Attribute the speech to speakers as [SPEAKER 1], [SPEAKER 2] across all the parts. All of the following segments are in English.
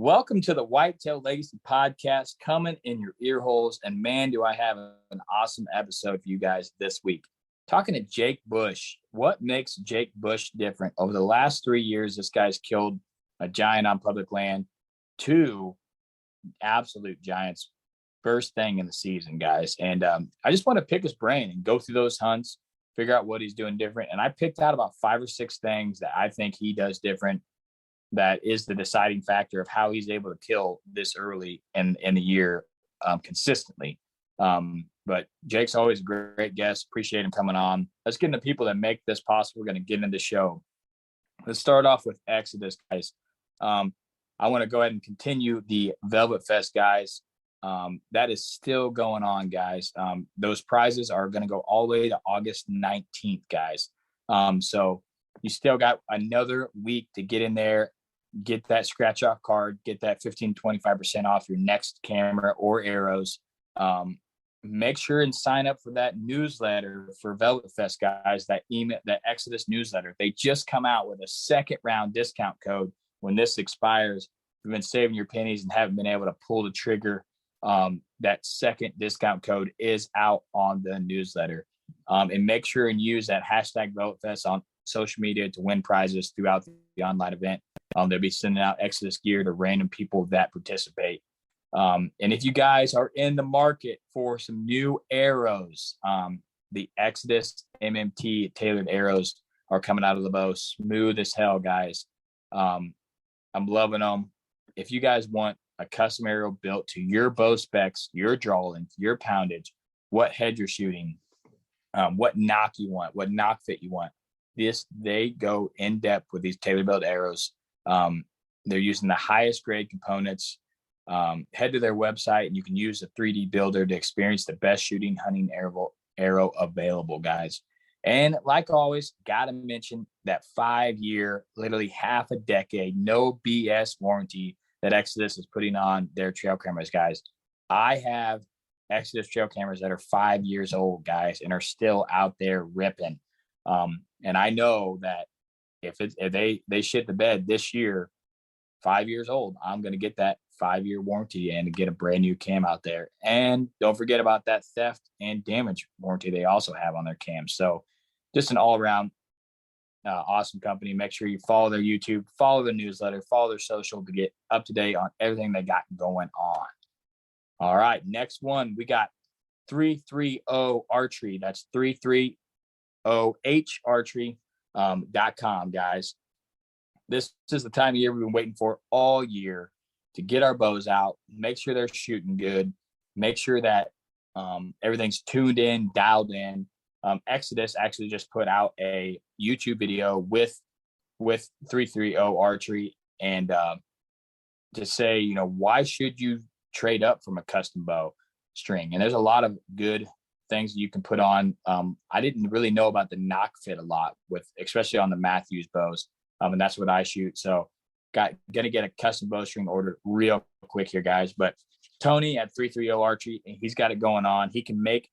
[SPEAKER 1] Welcome to the Whitetail Legacy Podcast, coming in your ear holes. And man, do I have an awesome episode for you guys this week. Talking to Jake Bush. What makes Jake Bush different? Over the last 3 years, this guy's killed a giant on public land, 2 absolute giants, first thing in the season, guys. And I just want to pick his brain and go through those hunts, figure out what he's doing different. And I picked out about 5 or 6 things that I think he does different that is the deciding factor of how he's able to kill this early in the year consistently. But Jake's always a great guest. Appreciate him coming on. Let's get into people that make this possible. We're going to get into the show. Let's start off with Exodus, guys. I want to go ahead and continue the Velvet Fest, guys. That is still going on, guys. Those prizes are going to go all the way to August 19th, guys. So you still got another week to get in there, get that scratch off card, get that 15-25% off your next camera or arrows. Make sure and sign up for that newsletter for Velvet Fest, guys. That email, that Exodus newsletter. They just come out with a second round discount code when this expires. You've been saving your pennies and haven't been able to pull the trigger. That second discount code is out on the newsletter. And make sure and use that hashtag Velvet Fest on social media to win prizes throughout the online event. They'll be sending out Exodus gear to random people that participate. And if you guys are in the market for some new arrows, the Exodus MMT tailored arrows are coming out of the bow smooth as hell, guys. I'm loving them. If you guys want a custom arrow built to your bow specs, your draw length, your poundage, what head you're shooting, what knock you want, what knock fit you want, they go in depth with these tailor built arrows. They're using the highest grade components. Head to their website and you can use the 3D builder to experience the best shooting hunting arrow available, guys. And like always, gotta mention that 5-year, literally half a decade, no BS warranty that Exodus is putting on their trail cameras, guys. I have Exodus trail cameras that are 5 years old, guys, and are still out there ripping. And I know that if they shit the bed this year, 5 years old, I'm going to get that 5-year warranty and get a brand new cam out there. And don't forget about that theft and damage warranty they also have on their cams. So just an all around awesome company. Make sure you follow their YouTube, follow the newsletter, follow their social to get up to date on everything they got going on. All right. Next one, we got 330 Archery. That's 330harchery.com, guys. This is the time of year we've been waiting for all year to get our bows out, make sure they're shooting good, make sure that everything's tuned in, dialed in. Exodus actually just put out a YouTube video with 330 Archery and to say, why should you trade up from a custom bow string? And there's a lot of good things you can put on. I didn't really know about the knock fit a lot especially on the Matthews bows. And that's what I shoot. So gonna get a custom bowstring ordered real quick here, guys. But Tony at 330 Archery, he's got it going on. He can make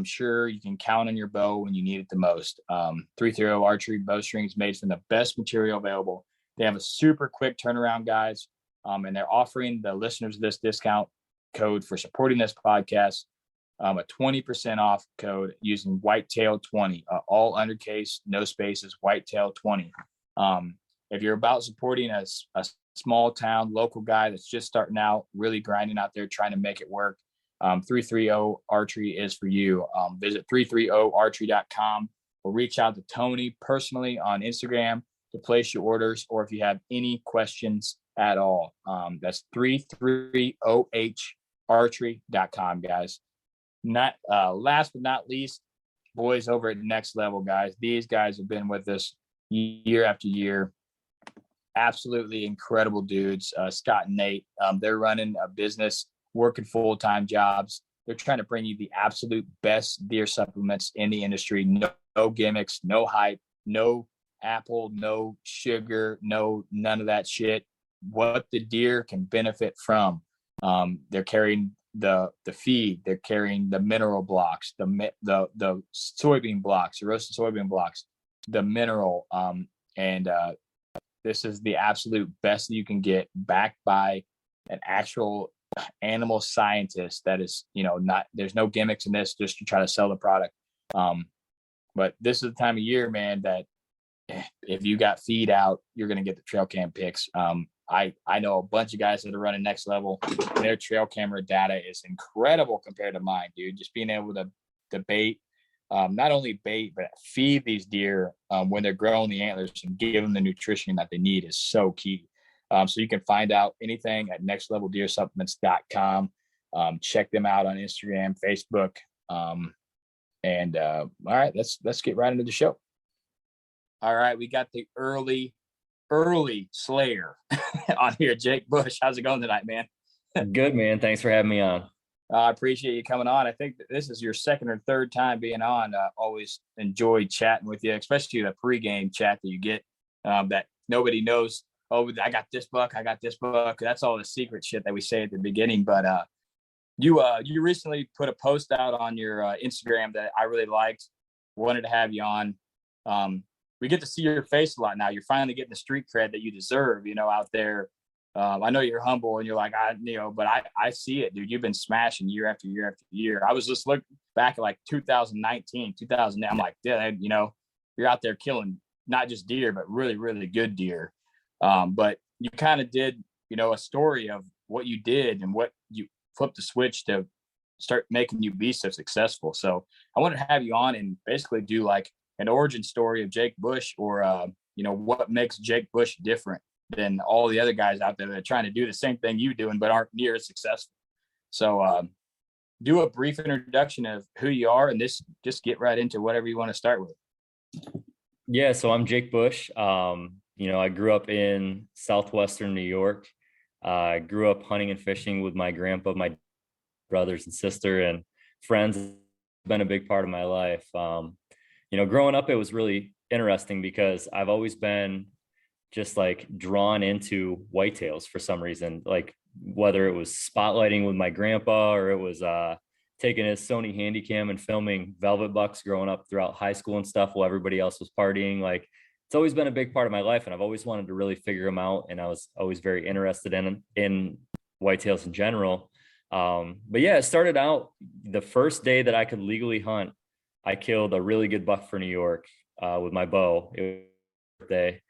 [SPEAKER 1] sure you can count on your bow when you need it the most. 330 Archery bowstrings made from the best material available. They have a super quick turnaround, guys. And they're offering the listeners this discount code for supporting this podcast, a 20% off code using Whitetail 20, all undercase, no spaces, Whitetail 20. If you're about supporting a small town local guy that's just starting out, really grinding out there, trying to make it work, 330 Archery is for you. Visit 330archery.com or reach out to Tony personally on Instagram to place your orders, or if you have any questions at all. That's 330harchery.com, guys. Not last but not least, boys over at Next Level, guys. These guys have been with us year after year. Absolutely incredible dudes. Scott and Nate, they're running a business, working full-time jobs. They're trying to bring you the absolute best deer supplements in the industry. No gimmicks, no hype, no apple, no sugar, none of that shit. What the deer can benefit from. They're carrying the feed, they're carrying the mineral blocks, the soybean blocks, the roasted soybean blocks, the mineral, and this is the absolute best you can get, backed by an actual animal scientist that is, not, there's no gimmicks in this just to try to sell the product. But this is the time of year, man, that if you got feed out, you're going to get the trail cam pics. I know a bunch of guys that are running Next Level. Their trail camera data is incredible compared to mine, dude. Just being able to bait, not only bait, but feed these deer when they're growing the antlers and give them the nutrition that they need is so key. So you can find out anything at nextleveldeersupplements.com. Check them out on Instagram, Facebook. All right, let's get right into the show. All right, we got the early slayer on here, Jake Bush. How's it going tonight, man?
[SPEAKER 2] Good, man. Thanks for having me on.
[SPEAKER 1] I appreciate you coming on. I think this is your second or third time being on. Always enjoyed chatting with you, especially the pregame chat that you get that nobody knows. Oh, I got this buck. That's all the secret shit that we say at the beginning. But you recently put a post out on your Instagram that I really liked. Wanted to have you on. We get to see your face a lot now. You're finally getting the street cred that you deserve, out there. I know you're humble and you're like, but I see it, dude. You've been smashing year after year after year. I was just looking back at like 2019, 2000. I'm like, yeah, you're out there killing not just deer, but really, really good deer. But you kind of did, a story of what you did and what you flipped the switch to start making you be so successful. So I wanted to have you on and basically do like an origin story of Jake Bush, or what makes Jake Bush different than all the other guys out there that are trying to do the same thing you doing but aren't near as successful. So do a brief introduction of who you are, and just get right into whatever you want to start with.
[SPEAKER 2] Yeah, so I'm Jake Bush. I grew up in southwestern New York. I grew up hunting and fishing with my grandpa, my brothers and sister, and friends. It's been a big part of my life. Growing up, it was really interesting because I've always been just like drawn into whitetails for some reason, like whether it was spotlighting with my grandpa or it was taking his Sony Handycam and filming velvet bucks growing up throughout high school and stuff while everybody else was partying. Like, it's always been a big part of my life, and I've always wanted to really figure them out. And I was always very interested in whitetails in general. But yeah, it started out the first day that I could legally hunt. I killed a really good buck for New York with my bow. It was my birthday.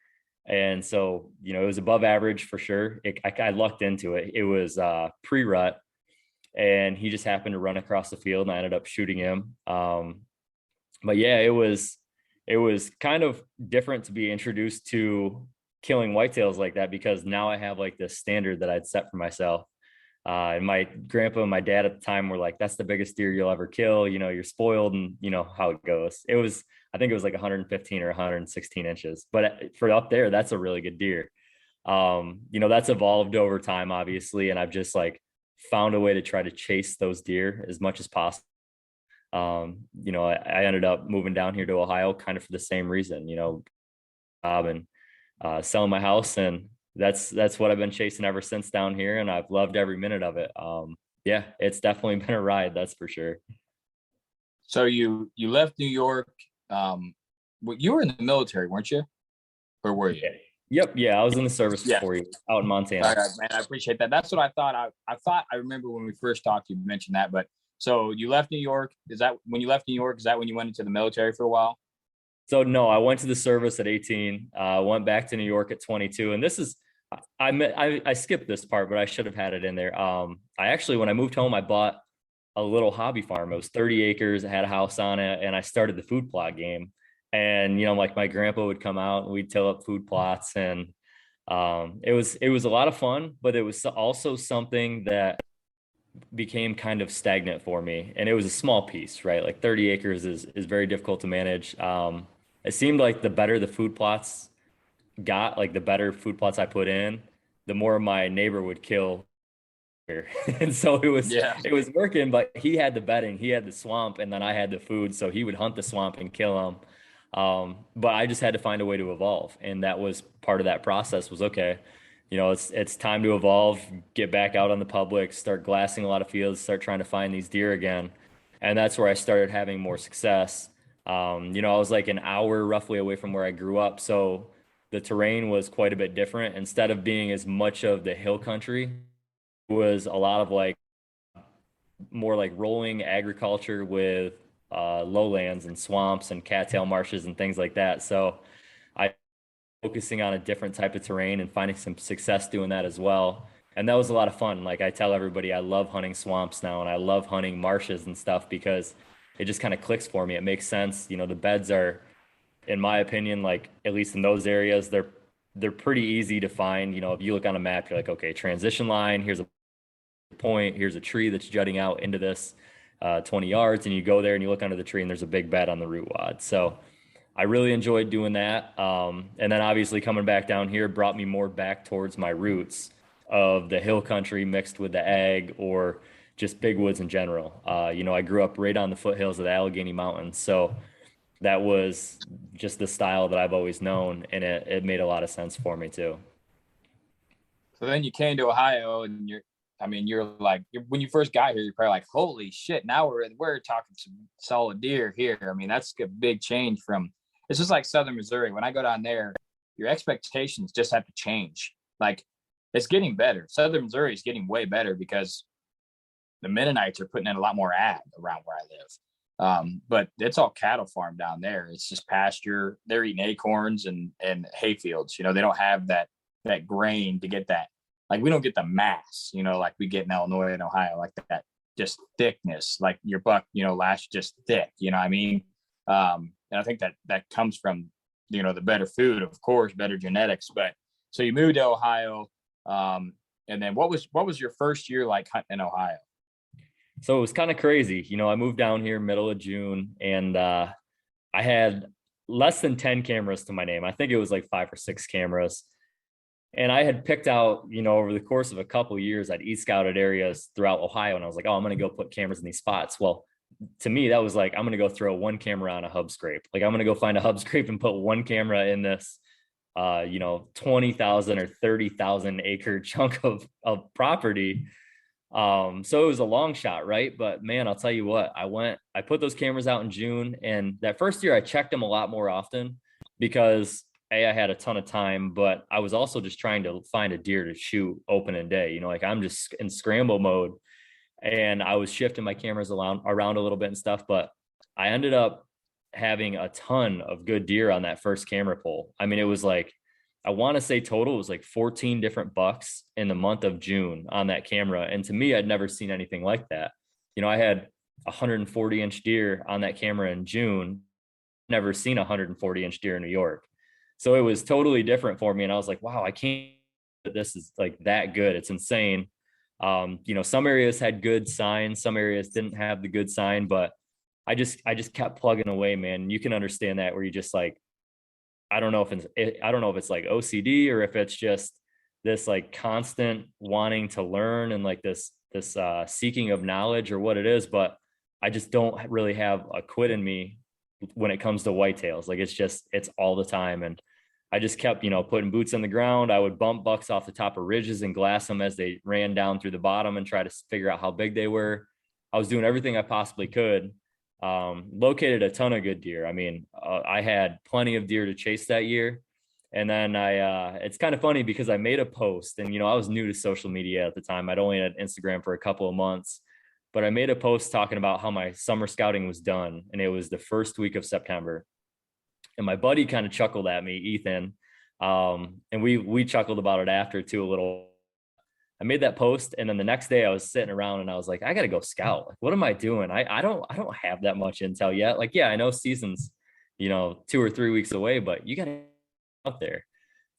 [SPEAKER 2] And so, it was above average for sure. I lucked into it. It was pre-rut, and he just happened to run across the field, and I ended up shooting him. But yeah, it was kind of different to be introduced to killing whitetails like that, because now I have like this standard that I'd set for myself. And my grandpa and my dad at the time were like, that's the biggest deer you'll ever kill. You're spoiled, and how it goes. I think it was like 115 or 116 inches, but for up there, that's a really good deer. That's evolved over time, obviously. And I've just like found a way to try to chase those deer as much as possible. I ended up moving down here to Ohio kind of for the same reason, job and selling my house, and that's what I've been chasing ever since down here, and I've loved every minute of it. Yeah, it's definitely been a ride, that's for sure.
[SPEAKER 1] So you left New York. You were in the military, weren't you? Or were you?
[SPEAKER 2] Yep. Yeah, I was in the service for 4 years out in Montana.
[SPEAKER 1] All right, man, I appreciate that. That's what I thought. I remember when we first talked, you mentioned that. But so you left New York. Is that when you left New York? Is that when you went into the military for a while?
[SPEAKER 2] So no, I went to the service at 18. Went back to New York at 22, and this is I skipped this part, but I should have had it in there. I actually, when I moved home, I bought a little hobby farm. It was 30 acres. It had a house on it, and I started the food plot game. And like my grandpa would come out and we'd till up food plots, and it was a lot of fun, but it was also something that became kind of stagnant for me. And it was a small piece, right? Like 30 acres is very difficult to manage. It seemed like the better the food plots got, like the better food plots I put in, the more my neighbor would kill. And so it was working, but he had the bedding, he had the swamp, and then I had the food. So he would hunt the swamp and kill them. But I just had to find a way to evolve. And that was part of that process was, okay, it's time to evolve, get back out on the public, start glassing a lot of fields, start trying to find these deer again. And that's where I started having more success. I was like an hour roughly away from where I grew up. So the terrain was quite a bit different. Instead of being as much of the hill country, it was a lot of like more like rolling agriculture with lowlands and swamps and cattail marshes and things like that. So I focusing on a different type of terrain and finding some success doing that as well. And that was a lot of fun. Like I tell everybody, I love hunting swamps now and I love hunting marshes and stuff because it just kind of clicks for me. It makes sense. You know, the beds are, in my opinion, like at least in those areas, they're pretty easy to find. You know, if you look on a map, you're like, okay, transition line, here's a point, here's a tree that's jutting out into this 20 yards, and you go there and you look under the tree and there's a big bed on the root wad. So I really enjoyed doing that. And then obviously coming back down here brought me more back towards my roots of the hill country mixed with the ag or just big woods in general. You know, I grew up right on the foothills of the Allegheny Mountains. So that was just the style that I've always known. And it made a lot of sense for me too.
[SPEAKER 1] So then you came to Ohio and you're like, when you first got here, you're probably like, holy shit, now we're talking some solid deer here. I mean, that's a big change from, it's just like Southern Missouri. When I go down there, your expectations just have to change. Like it's getting better. Southern Missouri is getting way better because the Mennonites are putting in a lot more ag around where I live. But it's all cattle farm down there. It's just pasture. They're eating acorns and hay fields. You know, they don't have that grain to get that. Like we don't get the mass, you know, like we get in Illinois and Ohio, like that just thickness, like your buck, you know, lash just thick, you know what I mean? And I think that comes from, you know, the better food, of course, better genetics. But so you moved to Ohio. And then what was your first year like hunting in Ohio?
[SPEAKER 2] So it was kind of crazy. You know, I moved down here middle of June and I had less than 10 cameras to my name. I think it was like 5 or 6 cameras. And I had picked out, you know, over the course of a couple of years, I'd scouted areas throughout Ohio. And I was like, oh, I'm going to go put cameras in these spots. Well, to me, that was like, I'm going to go throw one camera on a hub scrape. Like I'm going to go find a hub scrape and put one camera in this, you know, 20,000 or 30,000 acre chunk of property. So it was a long shot, right? But man, I'll tell you what, I put those cameras out in June, and that first year I checked them a lot more often because I had a ton of time, but I was also just trying to find a deer to shoot opening day. You know, like I'm just in scramble mode, and I was shifting my cameras around a little bit and stuff, but I ended up having a ton of good deer on that first camera pull. I mean, it was like, I want to say total was like 14 different bucks in the month of June on that camera. And to me, I'd never seen anything like that. You know, I had 140-inch deer on that camera in June, never seen a 140-inch deer in New York. So it was totally different for me. And I was like, wow, I can't, this is like that good. It's insane. You know, some areas had good signs, some areas didn't have the good sign, but I just kept plugging away, man. You can understand that where you just like, I don't know if it's like OCD or if it's just this like constant wanting to learn and like this seeking of knowledge or what it is, but I just don't really have a quit in me when it comes to whitetails. Like it's all the time. And I just kept, you know, putting boots on the ground. I would bump bucks off the top of ridges and glass them as they ran down through the bottom and try to figure out how big they were. I was doing everything I possibly could. Located a ton of good deer. I mean, I had plenty of deer to chase that year. And then it's kind of funny because I made a post and, you know, I was new to social media at the time. I'd only had Instagram for a couple of months, but I made a post talking about how my summer scouting was done. And it was the first week of September. And my buddy kind of chuckled at me, Ethan. And we chuckled about it after too a little. I made that post, and then the next day I was sitting around and I was like, I gotta go scout. Like, what am I doing? I don't have that much intel yet. Like, yeah, I know season's, you know, 2 or 3 weeks away, but you gotta out there.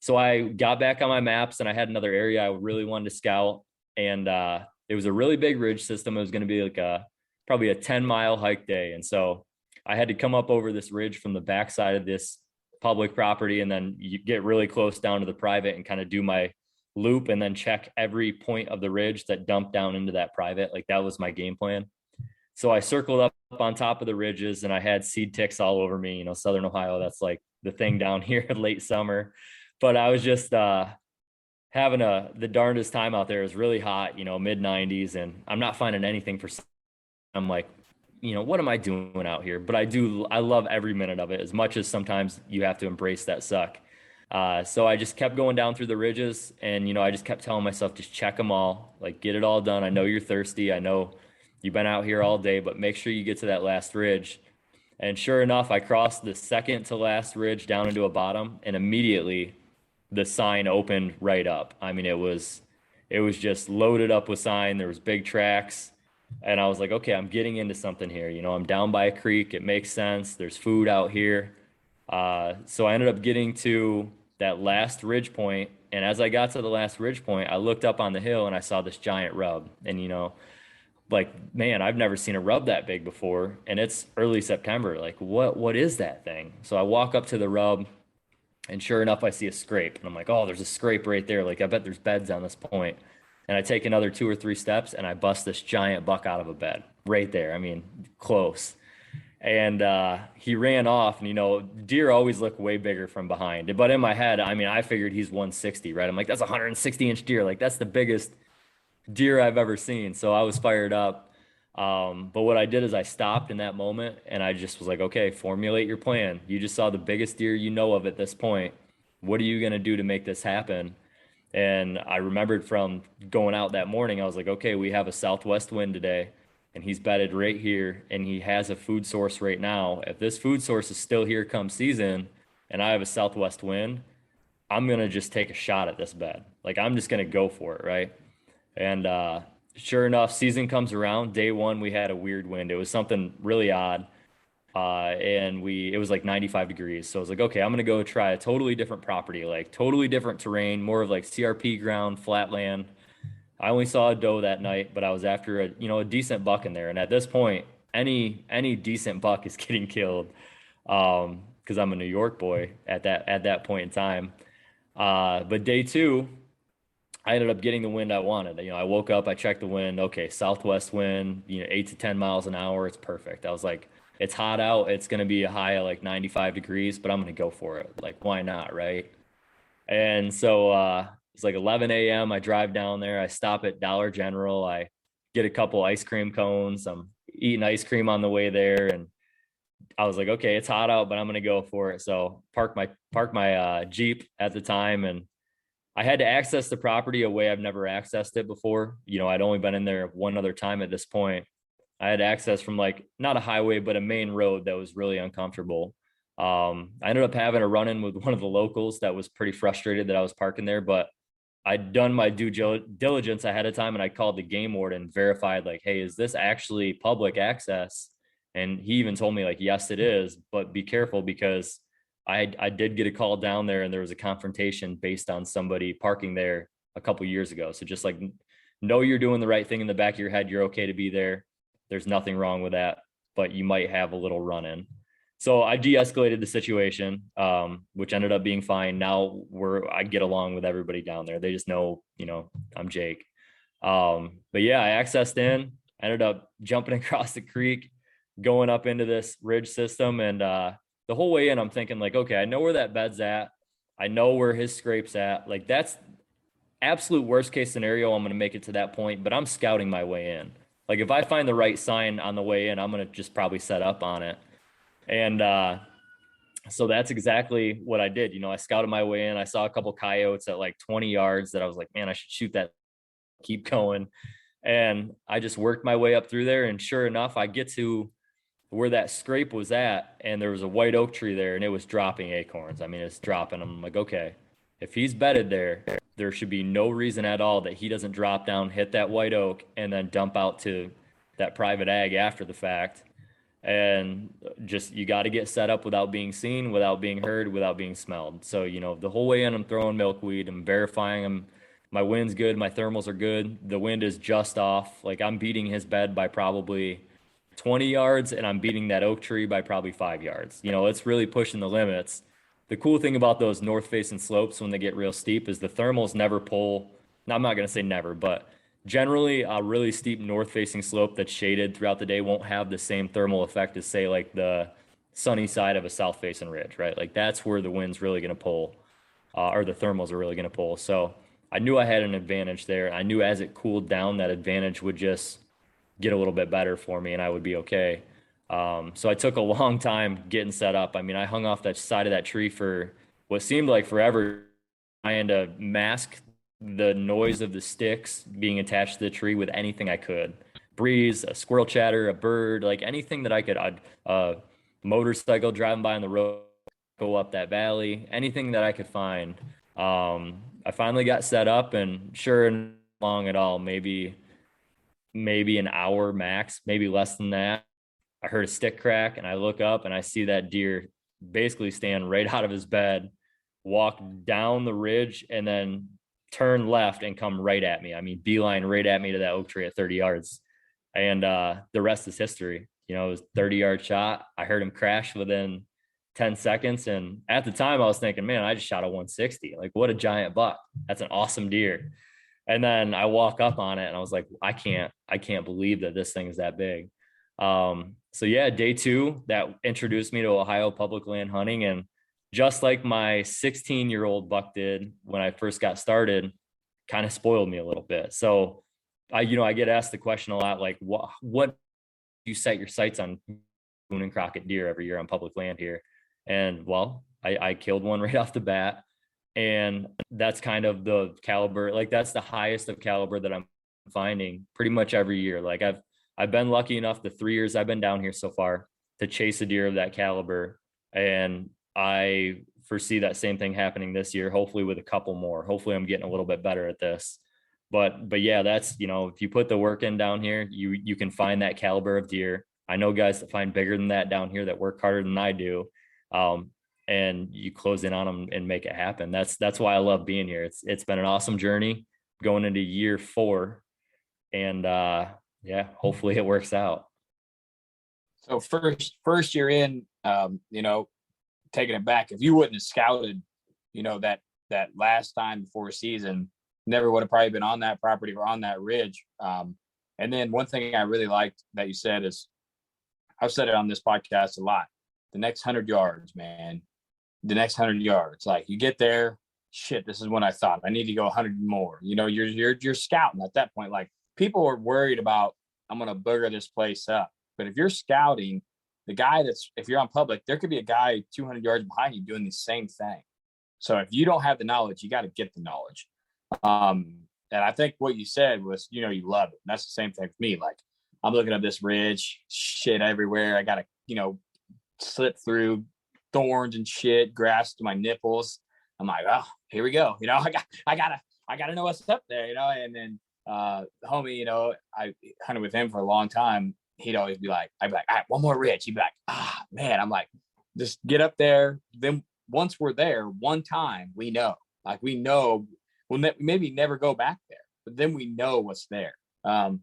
[SPEAKER 2] So I got back on my maps and I had another area I really wanted to scout. And it was a really big ridge system. It was gonna be like probably a 10-mile hike day. And so I had to come up over this ridge from the backside of this public property, and then you get really close down to the private and kind of do my loop and then check every point of the ridge that dumped down into that private. Like that was my game plan. So I circled up on top of the ridges and I had seed ticks all over me. You know, Southern Ohio, that's like the thing down here late summer. But I was just having the darndest time out there. It was really hot, you know, mid 90s, and I'm not finding anything for. I'm like, you know, what am I doing out here? But I love every minute of it as much as sometimes you have to embrace that suck. So I just kept going down through the ridges, and I just kept telling myself, just check them all, like get it all done. I know you're thirsty. I know you've been out here all day, but make sure you get to that last ridge. And sure enough, I crossed the second to last ridge down into a bottom, and immediately the sign opened right up. I mean, it was just loaded up with sign. There was big tracks, and I was like, okay, I'm getting into something here. I'm down by a creek. It makes sense. There's food out here. So I ended up getting to that last ridge point, and as I got to the last ridge point, I looked up on the hill and I saw this giant rub. And like, man, I've never seen a rub that big before, and it's early September. Like, what is that thing? So I walk up to the rub, and sure enough, I see a scrape, and I'm like, oh, there's a scrape right there. Like, I bet there's beds on this point. And I take another 2 or 3 steps, and I bust this giant buck out of a bed right there. I mean, close. And he ran off, and deer always look way bigger from behind. But in my head, I mean, I figured he's 160, right? I'm like, that's a 160-inch deer. Like, that's the biggest deer I've ever seen. So I was fired up. But what I did is I stopped in that moment, and I just was like, okay, formulate your plan. You just saw the biggest deer you know of at this point. What are you going to do to make this happen? And I remembered from going out that morning, I was like, okay, we have a southwest wind today, and he's bedded right here, and he has a food source right now. If this food source is still here come season, and I have a southwest wind, I'm going to just take a shot at this bed. Like, I'm just going to go for it, right? And sure enough, season comes around. Day one, we had a weird wind. It was something really odd. And it was like 95 degrees. So I was like, okay, I'm going to go try a totally different property, like totally different terrain, more of like CRP ground, flatland. I only saw a doe that night, but I was after a decent buck in there. And at this point, any decent buck is getting killed. Because I'm a New York boy at that point in time. But day two, I ended up getting the wind I wanted. I woke up, I checked the wind. Okay, southwest wind, 8 to 10 miles an hour. It's perfect. I was like, it's hot out. It's going to be a high of like 95 degrees, but I'm going to go for it. Like, why not, right? And so it's like 11 a.m. I drive down there. I stop at Dollar General. I get a couple ice cream cones. I'm eating ice cream on the way there, and I was like, okay, it's hot out, but I'm going to go for it. So park my Jeep at the time, and I had to access the property a way I've never accessed it before. I'd only been in there one other time at this point. I had access from like not a highway, but a main road that was really uncomfortable. I ended up having a run-in with one of the locals that was pretty frustrated that I was parking there, but I'd done my due diligence ahead of time, and I called the game warden, verified like, hey, is this actually public access? And he even told me like, yes, it is, but be careful because I did get a call down there, and there was a confrontation based on somebody parking there a couple years ago. So just like, know you're doing the right thing in the back of your head. You're okay to be there. There's nothing wrong with that, but you might have a little run-in. So I de-escalated the situation, which ended up being fine. Now I get along with everybody down there. They just know, I'm Jake. But yeah, I accessed in, ended up jumping across the creek, going up into this ridge system, and the whole way in, I'm thinking like, okay, I know where that bed's at. I know where his scrape's at. Like, that's absolute worst case scenario. I'm going to make it to that point, but I'm scouting my way in. Like, if I find the right sign on the way in, I'm going to just probably set up on it. And so that's exactly what I did. I scouted my way in. I saw a couple coyotes at like 20 yards that I was like, man, I should shoot that, keep going. And I just worked my way up through there. And sure enough, I get to where that scrape was at, and there was a white oak tree there, and it was dropping acorns. I mean, it's dropping. I'm like, okay, if he's bedded there, there should be no reason at all that he doesn't drop down, hit that white oak, and then dump out to that private ag after the fact. And just, you got to get set up without being seen, without being heard, without being smelled. So, the whole way in, I'm throwing milkweed, I'm verifying him. My wind's good. My thermals are good. The wind is just off. Like, I'm beating his bed by probably 20 yards, and I'm beating that oak tree by probably 5 yards. It's really pushing the limits. The cool thing about those north facing slopes when they get real steep is the thermals never pull. Now, I'm not going to say never, but generally a really steep north facing slope that's shaded throughout the day won't have the same thermal effect as, say, like the sunny side of a south facing ridge, right? Like, that's where the wind's really going to pull, or the thermals are really going to pull. So I knew I had an advantage there. I knew as it cooled down, that advantage would just get a little bit better for me, and I would be okay. So I took a long time getting set up. I mean, I hung off that side of that tree for what seemed like forever, trying to mask the noise of the sticks being attached to the tree with anything I could. Breeze, a squirrel chatter, a bird, like anything that I could, a motorcycle driving by on the road, go up that valley, anything that I could find. I finally got set up, and sure and long at all, maybe an hour max, maybe less than that. I heard a stick crack, and I look up and I see that deer basically stand right out of his bed, walk down the ridge, and then turn left and come right at me. I mean, beeline right at me to that oak tree at 30 yards. And the rest is history. You know, it was 30-yard shot. I heard him crash within 10 seconds. And at the time I was thinking, man, I just shot a 160. Like, what a giant buck. That's an awesome deer. And then I walk up on it and I was like, I can't believe that this thing is that big. So yeah, day 2, that introduced me to Ohio public land hunting. And just like my 16-year-old buck did when I first got started, kind of spoiled me a little bit. So I get asked the question a lot, like, what do you set your sights on Boone and Crockett deer every year on public land here? And well, I killed one right off the bat. And that's kind of the caliber, like that's the highest of caliber that I'm finding pretty much every year. Like I've been lucky enough the 3 years I've been down here so far to chase a deer of that caliber. And I foresee that same thing happening this year, hopefully with a couple more. Hopefully I'm getting a little bit better at this. But yeah, that's, if you put the work in down here, you can find that caliber of deer. I know guys that find bigger than that down here that work harder than I do. And you close in on them and make it happen. That's why I love being here. It's been an awesome journey going into year 4. And yeah, hopefully it works out.
[SPEAKER 1] So first year in, taking it back, if you wouldn't have scouted, that last time before season, never would have probably been on that property or on that ridge. And then one thing I really liked that you said is, I've said it on this podcast a lot, the next 100 yards, man, the next 100 yards, like you get there, shit, this is when I thought I need to go 100 more. You're scouting at that point. Like, people are worried about, I'm going to booger this place up. But if you're scouting, if you're on public, there could be a guy 200 yards behind you doing the same thing. So if you don't have the knowledge, you got to get the knowledge. And I think what you said was, you love it. And that's the same thing for me. Like, I'm looking at this ridge, shit everywhere. I got to, slip through thorns and shit, grass to my nipples. I'm like, oh, here we go. I gotta know what's up there, and then the homie, I hunted with him for a long time. He'd always be like, I'd be like, all right, one more ridge. He'd be like, man. I'm like, just get up there. Then once we're there, one time, we know we'll maybe never go back there, but then we know what's there. And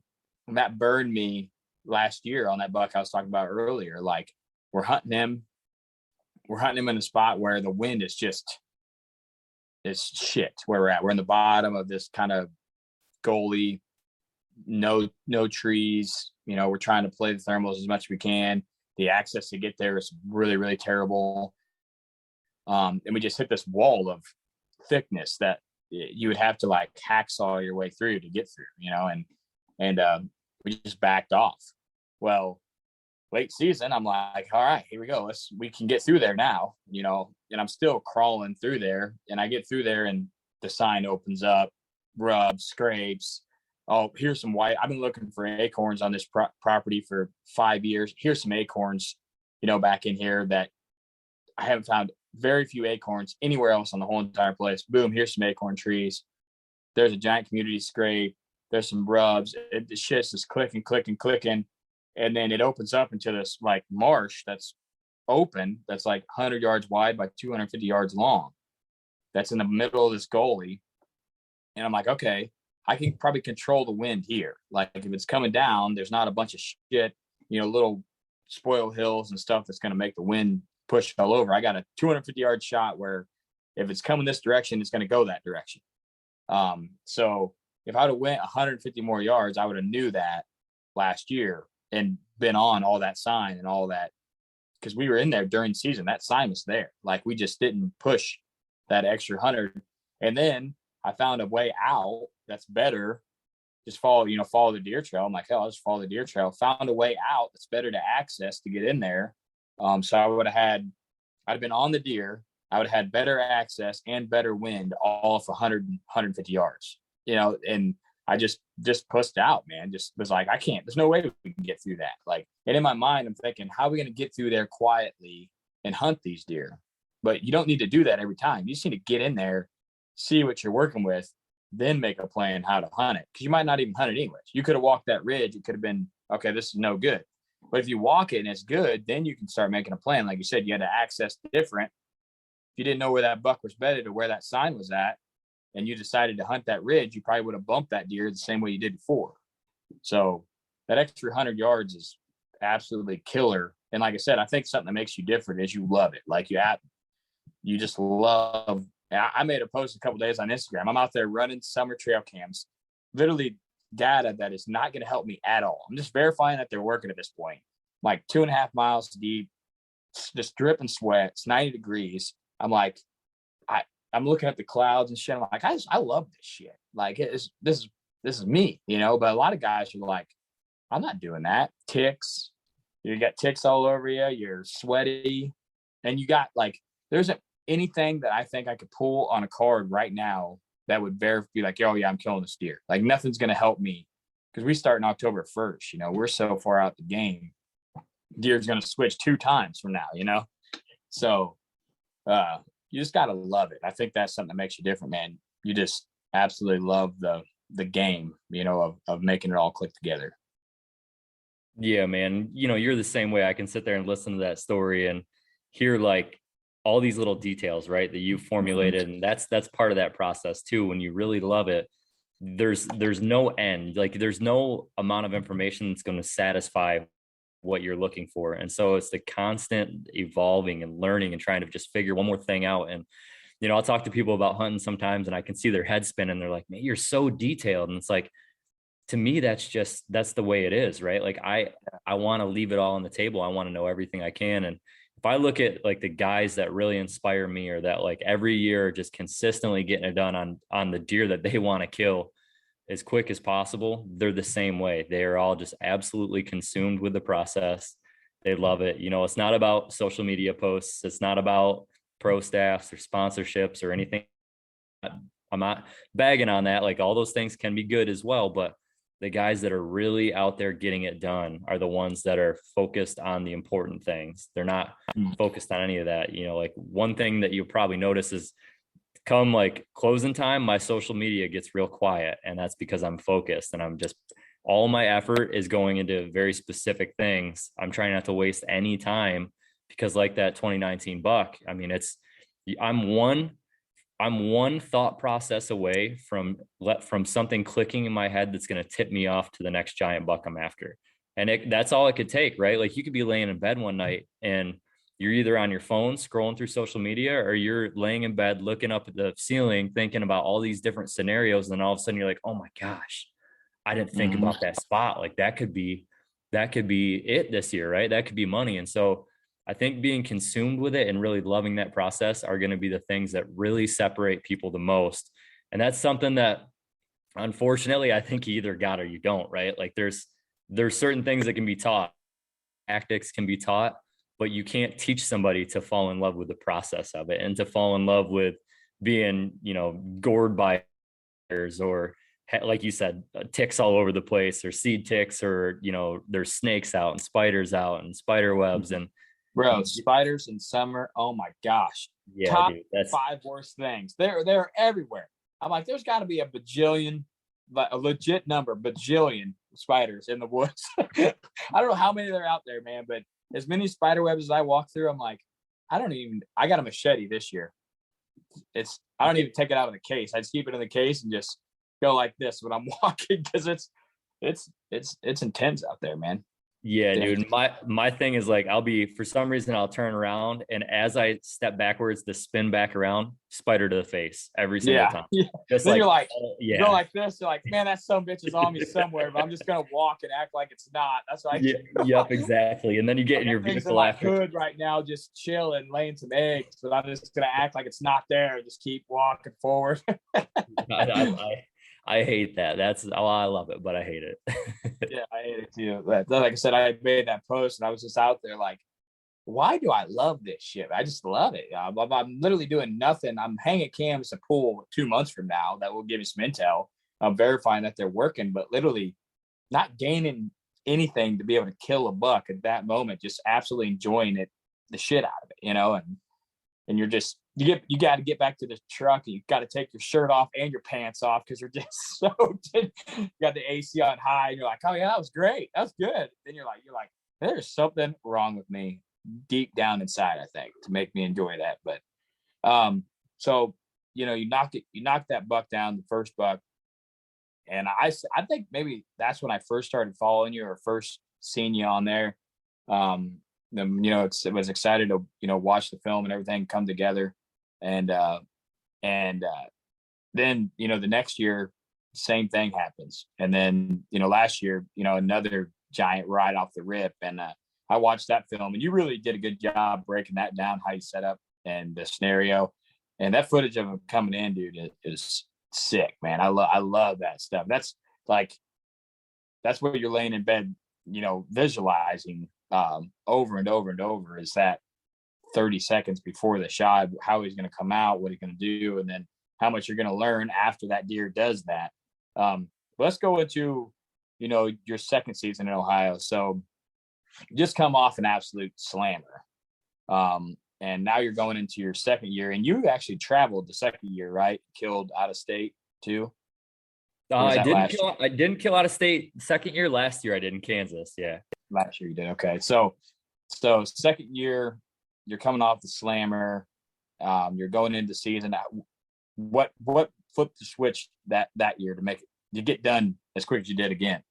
[SPEAKER 1] that burned me last year on that buck I was talking about earlier. Like, we're hunting him in a spot where the wind is just, it's shit where we're at. We're in the bottom of this kind of gully, no trees. We're trying to play the thermals as much as we can. The access to get there is really, really terrible. And we just hit this wall of thickness that you would have to like hacksaw your way through to get through, and we just backed off. Well, late season, I'm like, all right, here we go. We can get through there now, and I'm still crawling through there, and I get through there and the sign opens up, rubs, scrapes. Oh, here's some white. I've been looking for acorns on this property for 5 years. Here's some acorns, back in here that I haven't found very few acorns anywhere else on the whole entire place. Boom, here's some acorn trees. There's a giant community scrape. There's some rubs. The shit's just clicking. And then it opens up into this like marsh that's open, that's like 100 yards wide by 250 yards long. That's in the middle of this gully. And I'm like, okay, I can probably control the wind here. Like, if it's coming down, there's not a bunch of shit, little spoil hills and stuff that's going to make the wind push all over. I got a 250-yard shot where if it's coming this direction, it's going to go that direction. So if I would have went 150 more yards, I would have knew that last year and been on all that sign and all that, because we were in there during season. That sign was there. Like, we just didn't push that extra 100. And then I found a way out that's better. Just follow the deer trail. I'm like, hell, I'll just follow the deer trail. Found a way out that's better to access to get in there. So I'd been on the deer. I would have had better access and better wind all of 100, 150 yards, and I just pushed out, man. Just was like, I can't, there's no way we can get through that. Like, and in my mind, I'm thinking, how are we going to get through there quietly and hunt these deer? But you don't need to do that every time. You just need to get in there, see what you're working with, then make a plan how to hunt it. Because you might not even hunt it anyways. You could have walked that ridge. It could have been, okay, this is no good. But if you walk it and it's good, then you can start making a plan. Like you said, you had to access different. If you didn't know where that buck was bedded or where that sign was at, and you decided to hunt that ridge, you probably would have bumped that deer the same way you did before. So that extra 100 yards is absolutely killer. And like I said, I think something that makes you different is you love it. Like you just love. I made a post a couple days on Instagram. I'm out there running summer trail cams, literally data that is not going to help me at all. I'm just verifying that they're working at this point. Like 2.5 miles deep, just dripping sweat. It's 90 degrees. I'm like, I'm looking at the clouds and shit. I'm like, I love this shit. Like, this is me, But a lot of guys are like, I'm not doing that. Ticks, you got ticks all over you. You're sweaty, and you got like, there isn't anything that I think I could pull on a card right now that would be like, oh yeah, I'm killing this deer. Like, nothing's gonna help me because we start in October 1st. We're so far out the game. Deer's gonna switch 2 times from now. So. You just got to love it. I think that's something that makes you different, man. You just absolutely love the game, of making it all click together.
[SPEAKER 2] Yeah, man. You're the same way. I can sit there and listen to that story and hear like all these little details, right, that you formulated. And that's part of that process too. When you really love it, there's no end. Like, there's no amount of information that's going to satisfy what you're looking for. And so it's the constant evolving and learning and trying to just figure one more thing out. And, I'll talk to people about hunting sometimes and I can see their head spin and they're like, man, you're so detailed. And it's like, to me, that's the way it is, right? Like, I want to leave it all on the table. I want to know everything I can. And if I look at like the guys that really inspire me, or that like every year are just consistently getting it done on the deer that they want to kill as quick as possible, they're the same way. They are all just absolutely consumed with the process. They love it. It's not about social media posts. It's not about pro staffs or sponsorships or anything. I'm not bagging on that. Like, all those things can be good as well, but the guys that are really out there getting it done are the ones that are focused on the important things. They're not focused on any of that. Like, one thing that you'll probably notice is, come like closing time, my social media gets real quiet, and that's because I'm focused and I'm just, all my effort is going into very specific things. I'm trying not to waste any time, because like that 2019 buck, I mean, I'm one thought process away from something clicking in my head that's going to tip me off to the next giant buck I'm after. And that's all it could take, right? Like, you could be laying in bed one night and you're either on your phone scrolling through social media, or you're laying in bed looking up at the ceiling thinking about all these different scenarios, and then all of a sudden you're like, oh my gosh, I didn't think about that spot. Like, that could be it this year, right? That could be money. And so I think being consumed with it and really loving that process are going to be the things that really separate people the most. And that's something that, unfortunately, I think you either got or you don't, right? Like, there's certain things that can be taught, tactics can be taught, but you can't teach somebody to fall in love with the process of it, and to fall in love with being, gored by or, like you said, ticks all over the place, or seed ticks, or, there's snakes out and spiders out and spider webs. And
[SPEAKER 1] bro, spiders in summer, oh my gosh.
[SPEAKER 2] Yeah,
[SPEAKER 1] Top
[SPEAKER 2] dude, that's
[SPEAKER 1] 5 worst things. They're everywhere. I'm like, there's got to be a bajillion, a legit number, bajillion spiders in the woods. I don't know how many there are out there, man, but as many spider webs as I walk through, I'm like, I got a machete this year. I don't even take it out of the case. I just keep it in the case and just go like this when I'm walking, because it's intense out there, man.
[SPEAKER 2] Yeah, dude. My thing is like, for some reason, I'll turn around, and as I step backwards to spin back around, spider to the face every single time.
[SPEAKER 1] Yeah.
[SPEAKER 2] Just
[SPEAKER 1] then
[SPEAKER 2] like,
[SPEAKER 1] you're like, you go like this. You're like, man, that son bitch is on me somewhere, but I'm just gonna walk and act like it's not. That's what I do.
[SPEAKER 2] Yep, exactly. And then you get in your vehicle
[SPEAKER 1] in after. Hood right now, just chilling, laying some eggs, but I'm just gonna act like it's not there and just keep walking forward.
[SPEAKER 2] I hate that. I love it, but I hate it.
[SPEAKER 1] Yeah, I hate it too. But like I said, I made that post and I was just out there like, why do I love this shit? I just love it. I'm literally doing nothing. I'm hanging cams to pool 2 months from now that will give me some intel. I'm verifying that they're working, but literally not gaining anything to be able to kill a buck at that moment, just absolutely enjoying it, the shit out of it, and you're just, you got to get back to the truck and you got to take your shirt off and your pants off because you're just soaked. You got the AC on high and you're like, oh yeah, that was great. That's good. Then you're like, there's something wrong with me deep down inside, I think, to make me enjoy that. But so you knocked that buck down, the first buck. And I think maybe that's when I first started following you or first seeing you on there. It was excited to, watch the film and everything come together. And then, the next year, same thing happens. And then, last year, another giant ride off the rip. And I watched that film and you really did a good job breaking that down, how you set up and the scenario. And that footage of him coming in, dude, is sick, man. I love that stuff. That's where you're laying in bed, visualizing over and over and over, is that 30 seconds before the shot, how he's going to come out, what he's going to do, and then how much you're going to learn after that deer does that. Let's go into, your second season in Ohio. So just come off an absolute slammer. And now you're going into your second year, and you actually traveled the second year, right? Killed out of state too.
[SPEAKER 2] I didn't kill out of state second year. Last year I did in Kansas. Yeah.
[SPEAKER 1] Last year you did. Okay. So second year, you're coming off the slammer. You're going into season. What flipped the switch that year to make it, you get done as quick as you did again?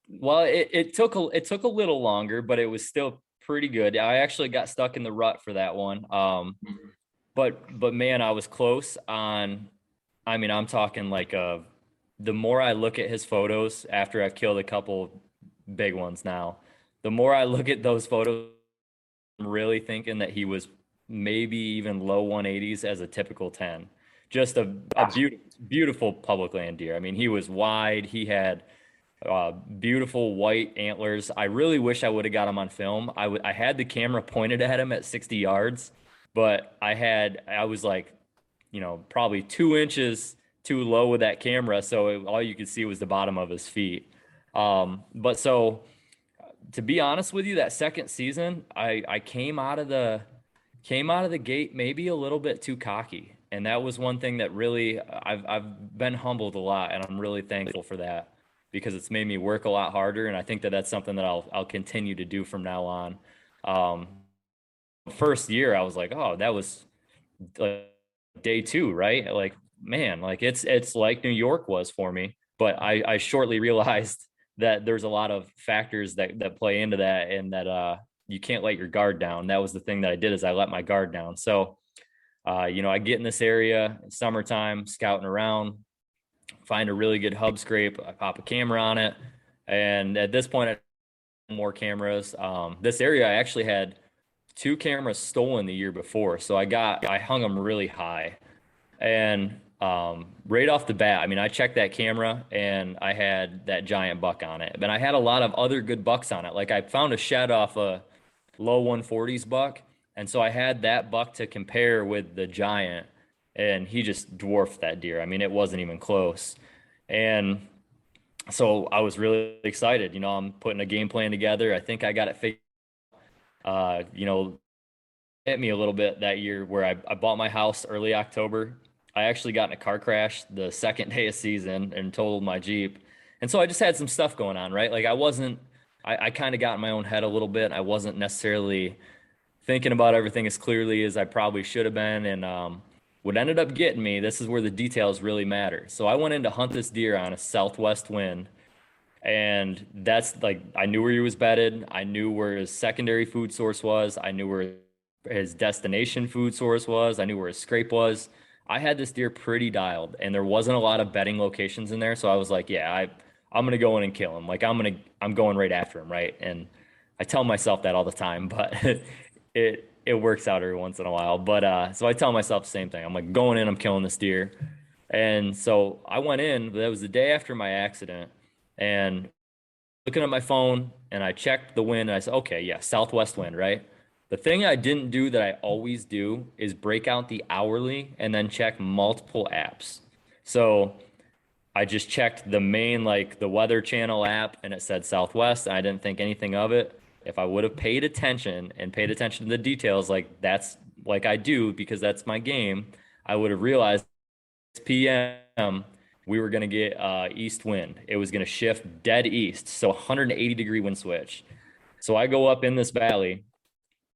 [SPEAKER 2] Well, it took a little longer, but it was still pretty good. I actually got stuck in the rut for that one. But man, I was close on, I mean, I'm talking like, the more I look at his photos after I've killed a couple big ones now, the more I look at those photos, I'm really thinking that he was maybe even low 180s as a typical 10. Just a beautiful public land deer. I mean, he was wide. He had beautiful white antlers. I really wish I would have got him on film. I had the camera pointed at him at 60 yards, but I was like, probably 2 inches too low with that camera. So all you could see was the bottom of his feet. But so to be honest with you, that second season, I came out of the gate maybe a little bit too cocky. And that was one thing that really, I've been humbled a lot, and I'm really thankful for that, because it's made me work a lot harder. And I think that that's something that I'll continue to do from now on. First year, I was like, oh, that was day 2, right? Like, man, like it's like New York was for me. But I shortly realized that there's a lot of factors that play into that, and that you can't let your guard down. That was the thing that I did, is I let my guard down. So I get in this area, summertime, scouting around, find a really good hub scrape. I pop a camera on it. And at this point, I had more cameras. This area, I actually had 2 cameras stolen the year before. So I hung them really high. And right off the bat, I mean, I checked that camera and I had that giant buck on it. But I had a lot of other good bucks on it. Like, I found a shed off a low 140s buck. And so I had that buck to compare with the giant, and he just dwarfed that deer. I mean, it wasn't even close. And so I was really excited. I'm putting a game plan together. I think I got it figured. Hit me a little bit that year where I bought my house early October. I actually got in a car crash the second day of season and totaled my Jeep. And so I just had some stuff going on, right? Like, I kind of got in my own head a little bit. I wasn't necessarily thinking about everything as clearly as I probably should have been. And what ended up getting me, this is where the details really matter. So I went in to hunt this deer on a southwest wind. And that's like, I knew where he was bedded. I knew where his secondary food source was. I knew where his destination food source was. I knew where his scrape was. I had this deer pretty dialed, and there wasn't a lot of bedding locations in there. So I was like, yeah, I'm going to go in and kill him. Like, I'm going right after him. Right. And I tell myself that all the time, but it works out every once in a while. But so I tell myself the same thing. I'm like, going in, I'm killing this deer. And so I went in. That was the day after my accident, and looking at my phone, and I checked the wind, and I said, okay, yeah, southwest wind, right? The thing I didn't do that I always do is break out the hourly and then check multiple apps. So I just checked the main, like the Weather Channel app, and it said Southwest. And I didn't think anything of it. If I would have paid attention and paid attention to the details, like that's like I do because that's my game, I would have realized 6 p.m. we were going to get east wind. It was going to shift dead east, so 180-degree wind switch. So I go up in this valley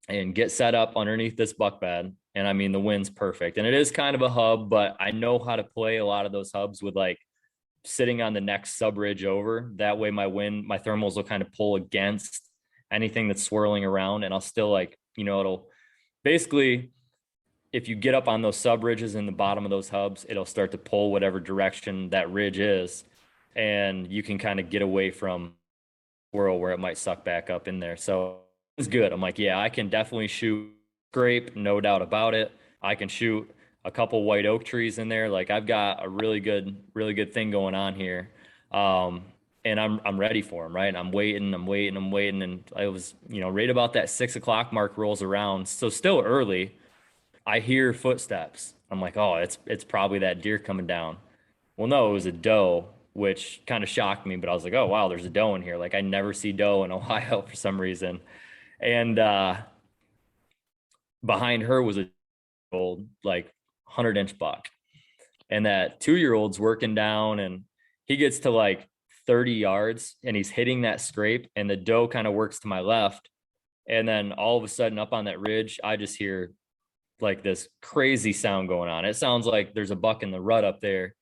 [SPEAKER 2] and get set up underneath this buck bed. And I mean, the wind's perfect. And it is kind of a hub, but I know how to play a lot of those hubs with like sitting on the next sub ridge over. That way my thermals will kind of pull against anything that's swirling around. And I'll still like, it'll basically, if you get up on those sub ridges in the bottom of those hubs, it'll start to pull whatever direction that ridge is. And you can kind of get away from swirl where it might suck back up in there. So it's good. I'm like, yeah, I can definitely shoot scrape, no doubt about it. I can shoot a couple white oak trees in there. Like I've got a really good thing going on here. And I'm ready for them, right? And I'm waiting. And I was, right about that 6 o'clock mark rolls around. So still early. I hear footsteps. I'm like, oh, it's probably that deer coming down. Well, no, it was a doe, which kind of shocked me, but I was like, oh wow, there's a doe in here. Like I never see doe in Ohio for some reason. And behind her was a old like 100-inch buck. And that 2-year-old's working down and he gets to like 30 yards and he's hitting that scrape and the doe kind of works to my left. And then all of a sudden up on that ridge, I just hear like this crazy sound going on. It sounds like there's a buck in the rut up there.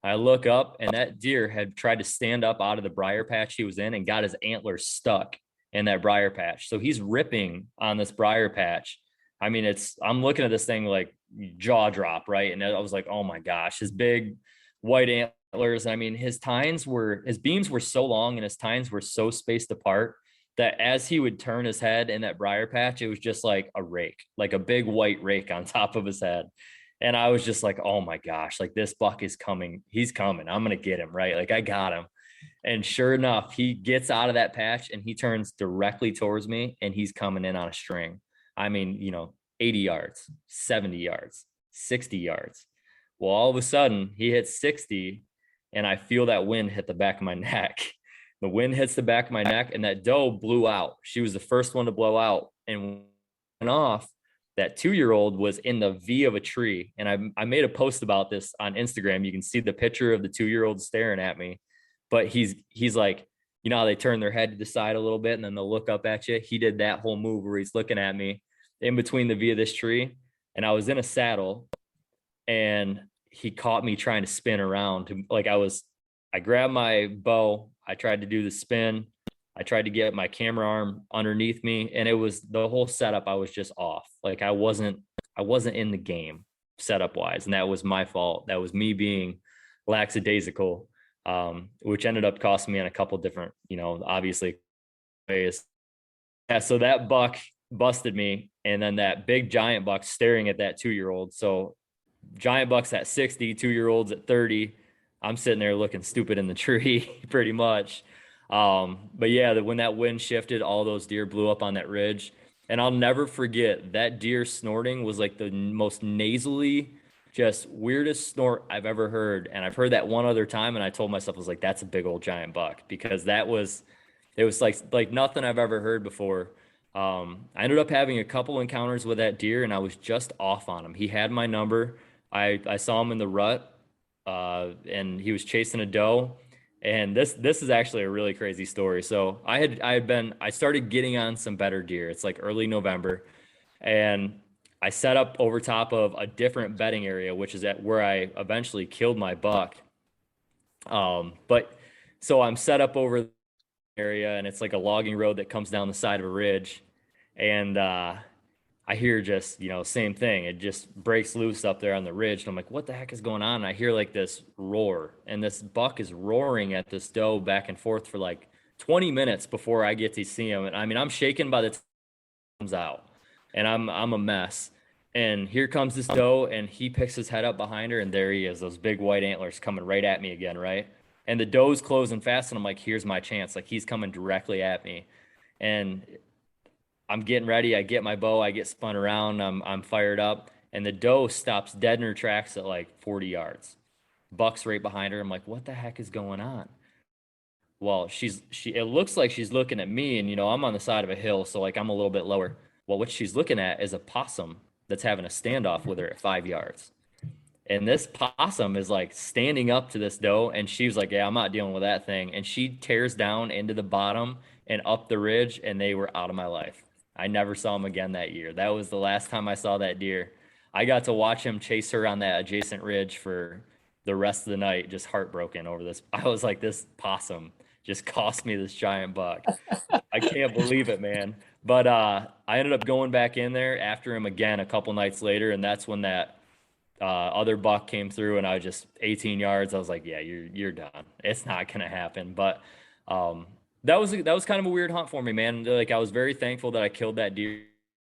[SPEAKER 2] I look up and that deer had tried to stand up out of the briar patch he was in and got his antlers stuck in that briar patch. So he's ripping on this briar patch. I mean, I'm looking at this thing like jaw drop, right? And I was like, oh my gosh, his big white antlers. I mean, his beams were so long and his tines were so spaced apart that as he would turn his head in that briar patch, it was just like a rake, like a big white rake on top of his head. And I was just like, oh my gosh, like this buck is coming. He's coming. I'm going to get him, right? Like I got him. And sure enough, he gets out of that patch and he turns directly towards me and he's coming in on a string. I mean, 80 yards, 70 yards, 60 yards. Well, all of a sudden he hits 60 and I feel that wind hit the back of my neck. The wind hits the back of my neck and that doe blew out. She was the first one to blow out and went off. That 2-year-old was in the V of a tree. And I made a post about this on Instagram. You can see the picture of the 2-year-old staring at me, but he's like, how they turn their head to the side a little bit and then they'll look up at you. He did that whole move where he's looking at me in between the V of this tree. And I was in a saddle and he caught me trying to spin around. I grabbed my bow. I tried to do the spin. I tried to get my camera arm underneath me and it was the whole setup. I was just off. Like I wasn't in the game setup wise. And that was my fault. That was me being lackadaisical, which ended up costing me in a couple different, obviously ways. Yeah. So that buck busted me. And then that big giant buck staring at that 2-year-old. So giant bucks at 60, 2-year-olds at 30. I'm sitting there looking stupid in the tree pretty much. But yeah, when that wind shifted, all those deer blew up on that ridge. And I'll never forget that deer snorting was like the most nasally, just weirdest snort I've ever heard. And I've heard that one other time. And I told myself, I was like, that's a big old giant buck because it was like nothing I've ever heard before. I ended up having a couple encounters with that deer and I was just off on him. He had my number. I saw him in the rut, and he was chasing a doe. And this is actually a really crazy story. So I started getting on some better deer. It's like early November and I set up over top of a different bedding area, which is at where I eventually killed my buck. But so I'm set up over the area and it's like a logging road that comes down the side of a ridge. And, I hear just, same thing. It just breaks loose up there on the ridge. And I'm like, what the heck is going on? And I hear like this roar and this buck is roaring at this doe back and forth for like 20 minutes before I get to see him. And I mean, I'm shaken by the time he comes out and I'm a mess. And here comes this doe and he picks his head up behind her and there he is, those big white antlers coming right at me again, right? And the doe's closing fast and I'm like, here's my chance. Like he's coming directly at me. And I'm getting ready. I get my bow. I get spun around. I'm fired up, and the doe stops dead in her tracks at like 40 yards. Buck's right behind her. I'm like, what the heck is going on? Well, it looks like she's looking at me, and I'm on the side of a hill, so like I'm a little bit lower. Well, what she's looking at is a possum that's having a standoff with her at 5 yards. And this possum is like standing up to this doe, and she was like, "Yeah, I'm not dealing with that thing." And she tears down into the bottom and up the ridge, and they were out of my life. I never saw them again that year. That was the last time I saw that deer. I got to watch him chase her on that adjacent ridge for the rest of the night, just heartbroken over this. I was like, this possum just cost me this giant buck. I can't believe it, man. But I ended up going back in there after him again a couple nights later, and that's when that other buck came through, and I was just 18 yards. I was like, yeah, you're done. It's not gonna happen. But that was kind of a weird hunt for me, man. Like I was very thankful that I killed that deer.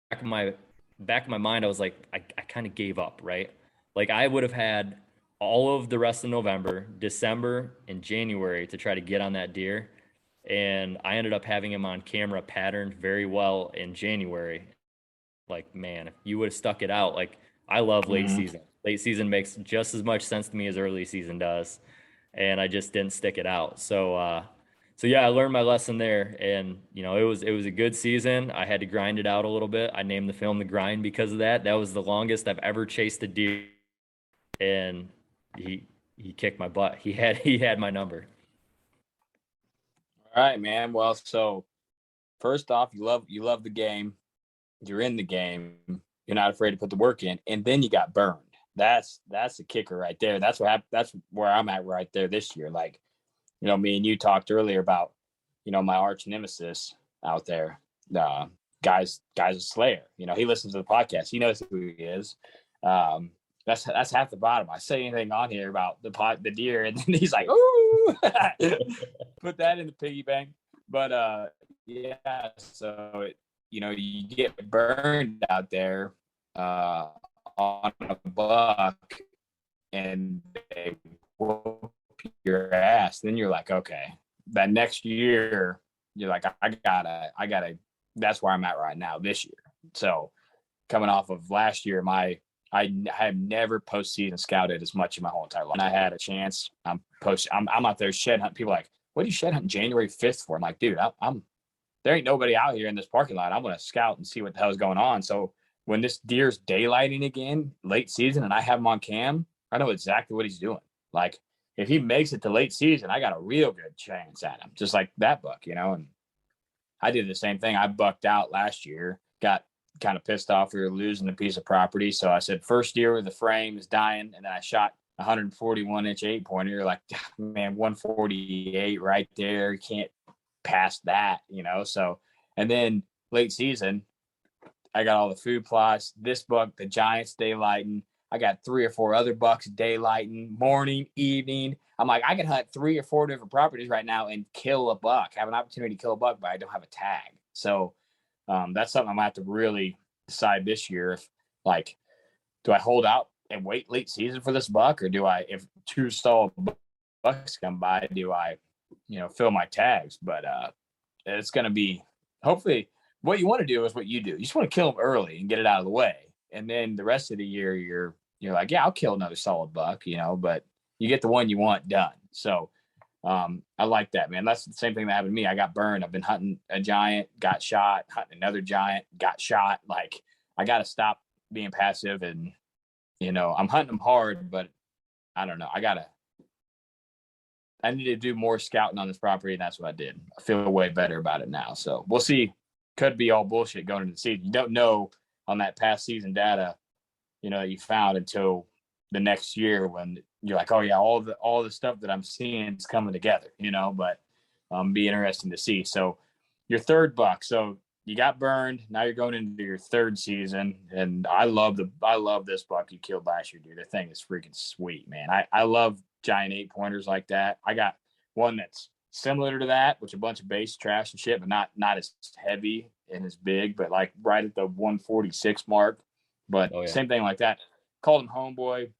[SPEAKER 2] Back of my mind, I was like, I kind of gave up, right? Like I would have had all of the rest of November, December, and January to try to get on that deer. And I ended up having him on camera patterned very well in January. Like, man, if you would have stuck it out, like I love late
[SPEAKER 1] Mhm.
[SPEAKER 2] season. Late season makes just as much sense to me as early season does. And I just didn't stick it out. So yeah, I learned my lesson there. And it was a good season. I had to grind it out a little bit. I named the film The Grind because of that. That was the longest I've ever chased a deer. And he kicked my butt. He had my number.
[SPEAKER 1] All right, man. Well, so first off, you love the game. You're in the game. You're not afraid to put the work in, and then you got burned. That's the kicker right there. That's where I'm at right there this year. Like, me and you talked earlier about, my arch nemesis out there. Uh, guy's a Slayer. He listens to the podcast. He knows who he is. That's half the bottom. I say anything on here about the deer, and then he's like, "Ooh, put that in the piggy bank." But yeah. So you get burned out there on a buck, and they whoop your ass. Then you're like, okay, that next year, you're like, I gotta. That's where I'm at right now this year. So coming off of last year, I have never postseason scouted as much in my whole entire life. And I had a chance. I'm out there shed hunting. People are like, what are you shed hunting January 5th for? I'm like, dude, I'm there ain't nobody out here in this parking lot. I'm gonna scout and see what the hell's going on. So when this deer's daylighting again late season and I have him on cam, I know exactly what he's doing. Like if he makes it to late season, I got a real good chance at him, just like that buck. And I did the same thing. I bucked out last year, got kind of pissed off. We were losing a piece of property. So I said, first year with the frame is dying. And then I shot 141-inch 8-pointer. You're like, man, 148 right there. You can't pass that. So, and then late season, I got all the food plots. This buck, the Giants daylighting. I got 3 or 4 other bucks daylighting, morning, evening. I'm like, I can hunt 3 or 4 different properties right now and kill a buck, have an opportunity to kill a buck, but I don't have a tag. So that's something I'm gonna have to really decide this year. If like, do I hold out and wait late season for this buck, or do I, if 2 solid bucks come by, do I, fill my tags? But it's gonna be hopefully what you want to do is what you do. You just want to kill them early and get it out of the way, and then the rest of the year you're like, yeah, I'll kill another solid buck, but you get the one you want done. So I like that, man. That's the same thing that happened to me. I got burned. I've been hunting a giant, got shot, hunting another giant, got shot. Like I got to stop being passive, and I'm hunting them hard, but I don't know. I need to do more scouting on this property, and that's what I did. I feel way better about it now. So we'll see. Could be all bullshit going into the season. You don't know on that past season data, that you found until the next year when you're like, oh yeah, all the stuff that I'm seeing is coming together, but be interesting to see. So your third buck. So you got burned. Now you're going into your third season. And I love this buck you killed last year, dude. The thing is freaking sweet, man. I love giant 8-pointers like that. I got one that's similar to that, which a bunch of base trash and shit, but not as heavy and as big, but like right at the 146 mark. But
[SPEAKER 2] Oh yeah.
[SPEAKER 1] same thing like that. Called him homeboy.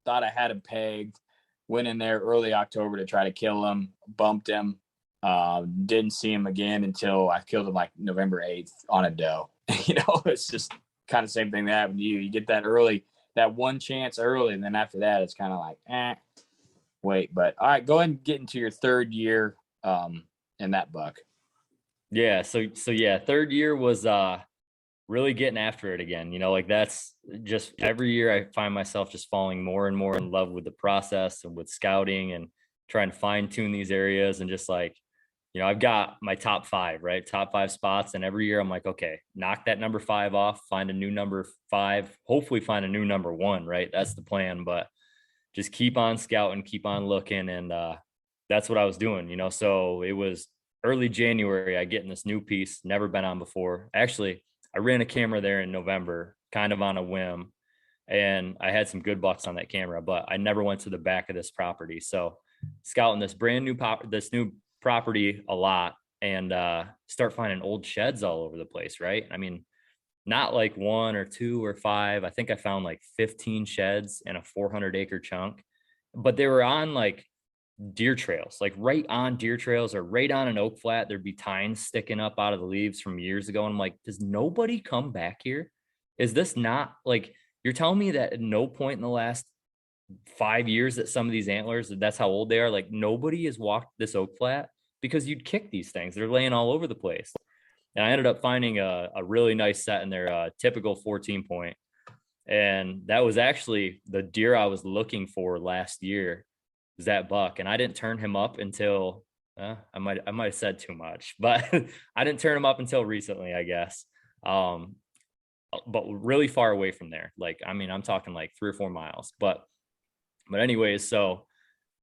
[SPEAKER 1] Thought I had him pegged. Went in there early October to try to kill him. Bumped him. Didn't see him again until I killed him like November 8th on a doe. It's just kind of same thing that happened to you. You get that early, that one chance early, and then after that, it's kind of like, wait. But all right, go ahead and get into your third year in that buck.
[SPEAKER 2] Yeah. So yeah, third year was really getting after it again. Like that's just every year I find myself just falling more and more in love with the process and with scouting and trying to fine tune these areas and just like, I've got my top 5, right? Top 5 spots. And every year I'm like, okay, knock that number 5 off, find a new number 5, hopefully find a new number 1, right? That's the plan. But just keep on scouting, keep on looking. And that's what I was doing, So it was early January. I get in this new piece, never been on before. Actually, I ran a camera there in November, kind of on a whim. And I had some good bucks on that camera, but I never went to the back of this property. So scouting this brand new this new property a lot and start finding old sheds all over the place, right? I mean, not like 1 or 2 or 5. I think I found like 15 sheds in a 400-acre chunk, but they were on like deer trails, like right on deer trails or right on an oak flat. There'd be tines sticking up out of the leaves from years ago. And I'm like, does nobody come back here? Is this not like, you're telling me that at no point in the last 5 years that some of these antlers, that's how old they are, like nobody has walked this oak flat? Because you'd kick these things. They're laying all over the place. And I ended up finding a really nice set in their typical 14 point. And that was actually the deer I was looking for last year, was that buck. And I didn't turn him up until I might have said too much, but I didn't turn him up until recently, I guess. But really far away from there. Like, I mean, I'm talking like 3 or 4 miles. But anyways, so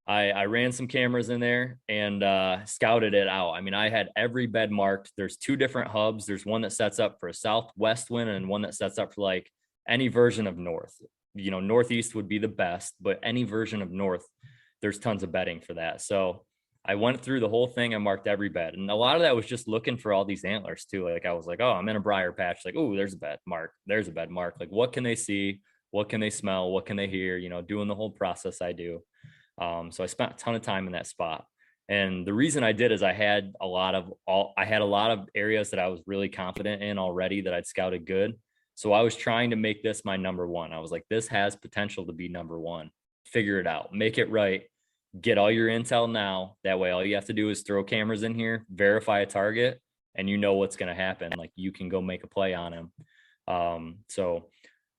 [SPEAKER 2] I ran some cameras in there and scouted it out. I mean, I had every bed marked. There's 2 different hubs. There's one that sets up for a southwest wind and one that sets up for like any version of north. Northeast would be the best, but any version of north, there's tons of bedding for that. So I went through the whole thing and marked every bed. And a lot of that was just looking for all these antlers too. Like I was like, oh, I'm in a briar patch. Like, oh, there's a bed mark. There's a bed mark. Like, what can they see? What can they smell? What can they hear? Doing the whole process I do. So I spent a ton of time in that spot. And the reason I did is I had a lot of areas that I was really confident in already that I'd scouted good. So I was trying to make this my number 1. I was like, this has potential to be number 1. Figure it out, make it right, get all your intel now. That way, all you have to do is throw cameras in here, verify a target, and you know what's going to happen. Like you can go make a play on him. So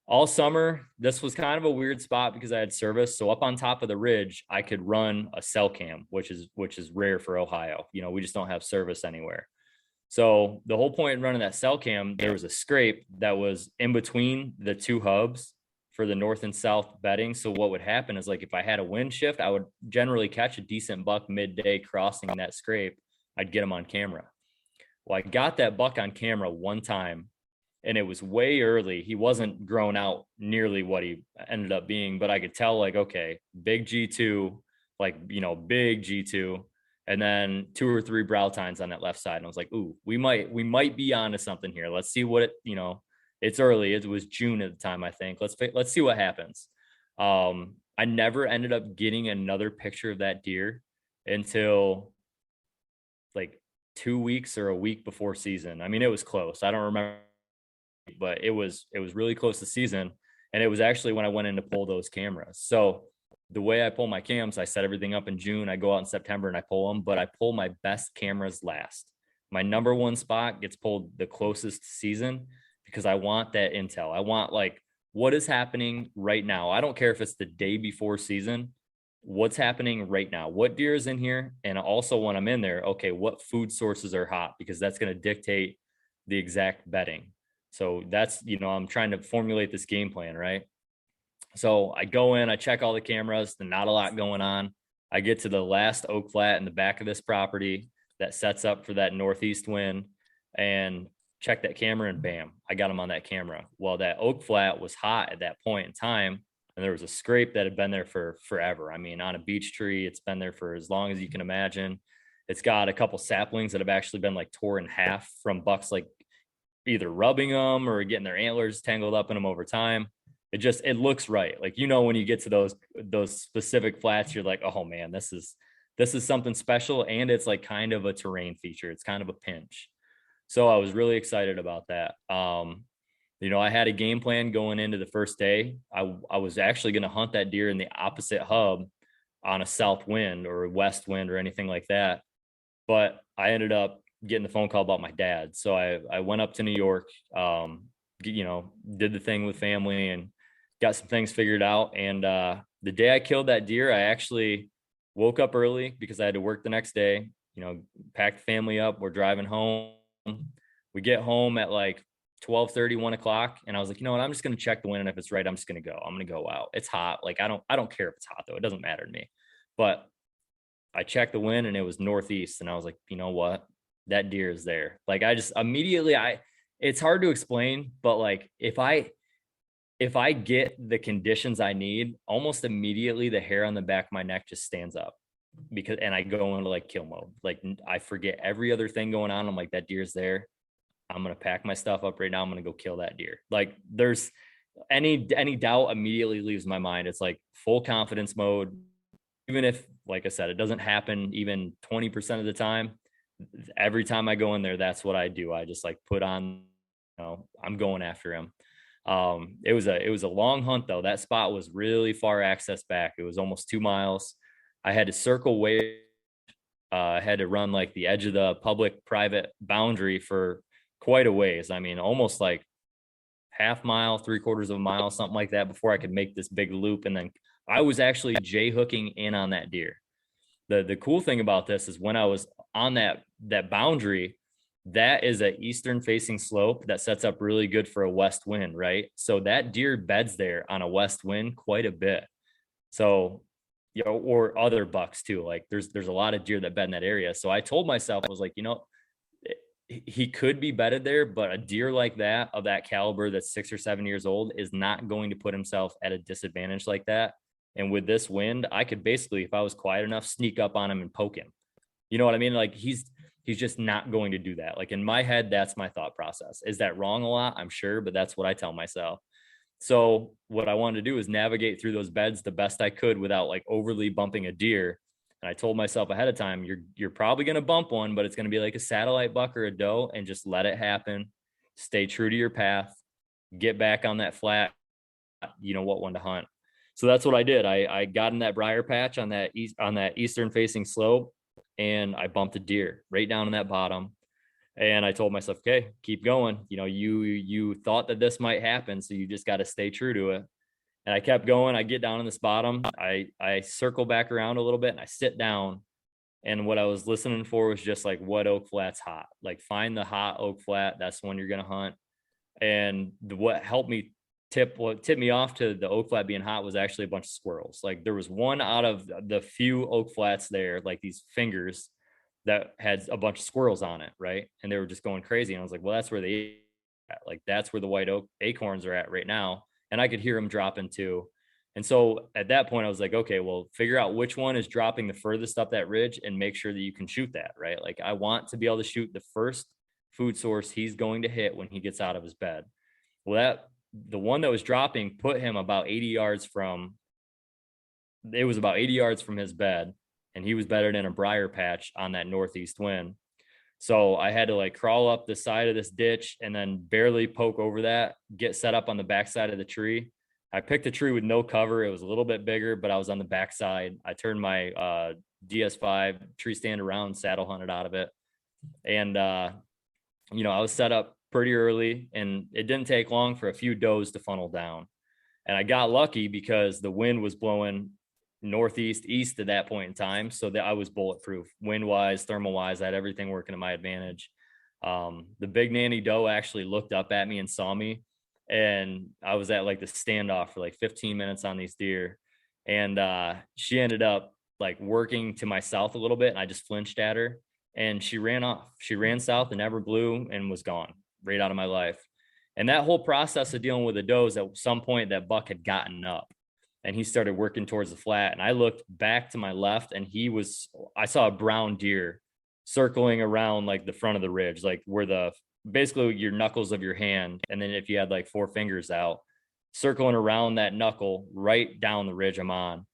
[SPEAKER 2] all summer, this was kind of a weird spot because I had service. So up on top of the ridge, I could run a cell cam, which is rare for Ohio. We just don't have service anywhere. So the whole point in running that cell cam, there was a scrape that was in between the 2 hubs for the north and south bedding. So what would happen is like if I had a wind shift, I would generally catch a decent buck midday crossing that scrape. I'd get him on camera. Well, I got that buck on camera one time and it was way early. He wasn't grown out nearly what he ended up being, but I could tell like, okay, big G2, like, big G2, and then 2 or 3 brow tines on that left side. And I was like, ooh, we might be onto something here. Let's see what it's early. It was June at the time, I think. Let's see what happens. I never ended up getting another picture of that deer until like 2 weeks or a week before season. I mean, it was close. I don't remember, but it was really close to season. And it was actually when I went in to pull those cameras. So the way I pull my cams, I set everything up in June. I go out in September and I pull them, but I pull my best cameras last. My number 1 spot gets pulled the closest to season because I want that intel. I want like what is happening right now. I don't care if it's the day before season. What's happening right now? What deer is in here? And also when I'm in there, okay, what food sources are hot? Because that's going to dictate the exact bedding. So that's, I'm trying to formulate this game plan, right? So I go in, I check all the cameras, there's not a lot going on. I get to the last oak flat in the back of this property that sets up for that northeast wind and check that camera and bam, I got him on that camera. Well, that oak flat was hot at that point in time. And there was a scrape that had been there for forever. I mean, on a beech tree, it's been there for as long as you can imagine. It's got a couple saplings that have actually been like tore in half from bucks, like either rubbing them or getting their antlers tangled up in them over time. It looks right. Like, when you get to those specific flats, you're like, oh man, this is this is something special, and it's like kind of a terrain feature. It's kind of a pinch. So I was really excited about that. I had a game plan going into the first day. I was actually going to hunt that deer in the opposite hub on a south wind or a west wind or anything like that. But I ended up getting the phone call about my dad. So I went up to New York, did the thing with family and got some things figured out. And the day I killed that deer, I actually woke up early because I had to work the next day, packed the family up. We're driving home. We get home at like 12:30, 1 o'clock. And I was like, you know what? I'm just going to check the wind. And if it's right, I'm just going to go. I'm going to go out. It's hot. Like, I don't care if it's hot though. It doesn't matter to me. But I checked the wind and it was northeast. And I was like, you know what? That deer is there. Like, I just immediately, it's hard to explain, but like, if I get the conditions I need, almost immediately the hair on the back of my neck just stands up and I go into like kill mode. Like, I forget every other thing going on. I'm like, that deer's there. I'm going to pack my stuff up right now. I'm going to go kill that deer. Like, there's any doubt immediately leaves my mind. It's like full confidence mode. Even if, like I said, it doesn't happen even 20% of the time, every time I go in there, that's what I do. I just like put on, I'm going after him. It was a long hunt though. That spot was really far access back. It was almost 2 miles. I had to circle way. I had to run like the edge of the public private boundary for quite a ways. I mean, almost like half mile, 3/4 of a mile, something like that, before I could make this big loop. And then I was actually J hooking in on that deer. The cool thing about this is when I was on that boundary, that is an eastern facing slope that sets up really good for a west wind, right? So that deer beds there on a west wind quite a bit. So, or other bucks too. Like there's a lot of deer that bed in that area. So I told myself, I was like, he could be bedded there, but a deer like that, of that caliber, that's 6 or 7 years old, is not going to put himself at a disadvantage like that. And with this wind, I could basically, if I was quiet enough, sneak up on him and poke him. You know what I mean? Like he's just not going to do that. Like in my head, that's my thought process. Is that wrong a lot? I'm sure, but that's what I tell myself. So what I wanted to do is navigate through those beds the best I could without like overly bumping a deer. And I told myself ahead of time, you're probably going to bump one, but it's going to be like a satellite buck or a doe, and just let it happen. Stay true to your path, get back on that flat, what one to hunt. So that's what I did. I got in that briar patch on that eastern facing slope, and I bumped a deer right down in that bottom. And I told myself, okay, keep going. You thought that this might happen, so you just got to stay true to it. And I kept going. I get down in this bottom. I circle back around a little bit and I sit down. And what I was listening for was just like, what oak flat's hot? Like, find the hot oak flat. That's the one you're going to hunt. And what helped me what tipped me off to the oak flat being hot was actually a bunch of squirrels. Like, there was one out of the few oak flats there, like these fingers, that had a bunch of squirrels on it, right? And they were just going crazy. And I was like, well, that's where that's where the white oak acorns are at right now. And I could hear them dropping too. And so at that point, I was like, okay, well, figure out which one is dropping the furthest up that ridge and make sure that you can shoot that, right? Like, I want to be able to shoot the first food source he's going to hit when he gets out of his bed. Well, the one that was dropping put him about 80 yards from his bed, and he was bedded in a briar patch on that northeast wind. So I had to like crawl up the side of this ditch and then barely poke over that, get set up on the backside of the tree. I picked a tree with no cover. It was a little bit bigger, but I was on the backside. I turned my DS5 tree stand around, saddle hunted out of it. And, I was set up pretty early, and it didn't take long for a few does to funnel down. And I got lucky because the wind was blowing northeast east at that point in time, so that I was bulletproof, wind wise, thermal wise. I had everything working to my advantage. The big nanny doe actually looked up at me and saw me, and I was at like the standoff for like 15 minutes on these deer, and she ended up like working to my south a little bit, and I just flinched at her, and she ran off. She ran south and never blew and was gone right out of my life. And that whole process of dealing with the does, at some point that buck had gotten up and he started working towards the flat. And I looked back to my left, and I saw a brown deer circling around like the front of the ridge, like where basically your knuckles of your hand. And then if you had like 4 fingers out, circling around that knuckle right down the ridge I'm on.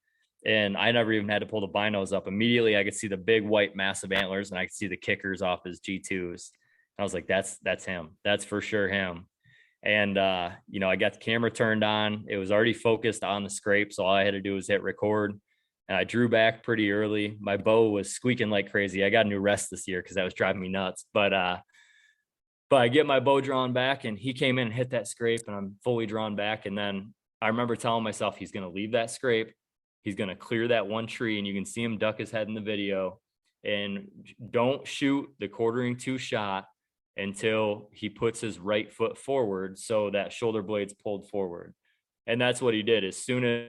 [SPEAKER 2] And I never even had to pull the binos up. Immediately, I could see the big white massive antlers, and I could see the kickers off his G2s. I was like, that's him. That's for sure him. And I got the camera turned on. It was already focused on the scrape, so all I had to do was hit record. And I drew back pretty early. My bow was squeaking like crazy. I got a new rest this year because that was driving me nuts. But I get my bow drawn back, and he came in and hit that scrape, and I'm fully drawn back. And then I remember telling myself he's going to leave that scrape. He's going to clear that one tree, and you can see him duck his head in the video. And don't shoot the 1/4-2 shot until he puts his right foot forward so that shoulder blade's pulled forward. And that's what he did. As soon as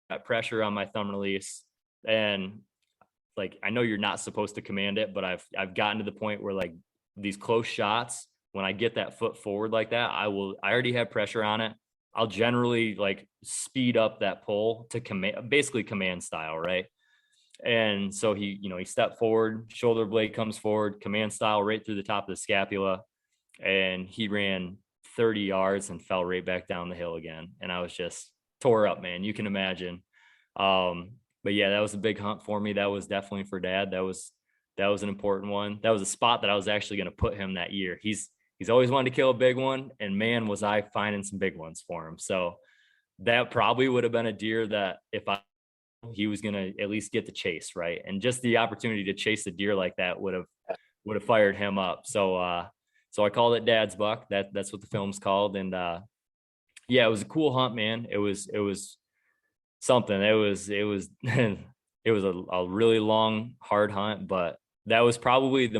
[SPEAKER 2] I got pressure on my thumb release, and like, I know you're not supposed to command it, but I've gotten to the point where, like, these close shots, when I get that foot forward like that, I already have pressure on it. I'll generally like speed up that pull to basically command style, right? And so he stepped forward, shoulder blade comes forward, command style right through the top of the scapula, and he ran 30 yards and fell right back down the hill again. And I was just tore up, man. You can imagine. But yeah, that was a big hunt for me. That was definitely for Dad. That was an important one. That was a spot that I was actually going to put him that year. He's always wanted to kill a big one, and man, was I finding some big ones for him. So that probably would have been a deer that he was going to at least get the chase, right? And just the opportunity to chase a deer like that would have fired him up. So I called it Dad's buck. That's what the film's called. And yeah, it was a cool hunt, man. It was something. It was it was a really long, hard hunt, but that was probably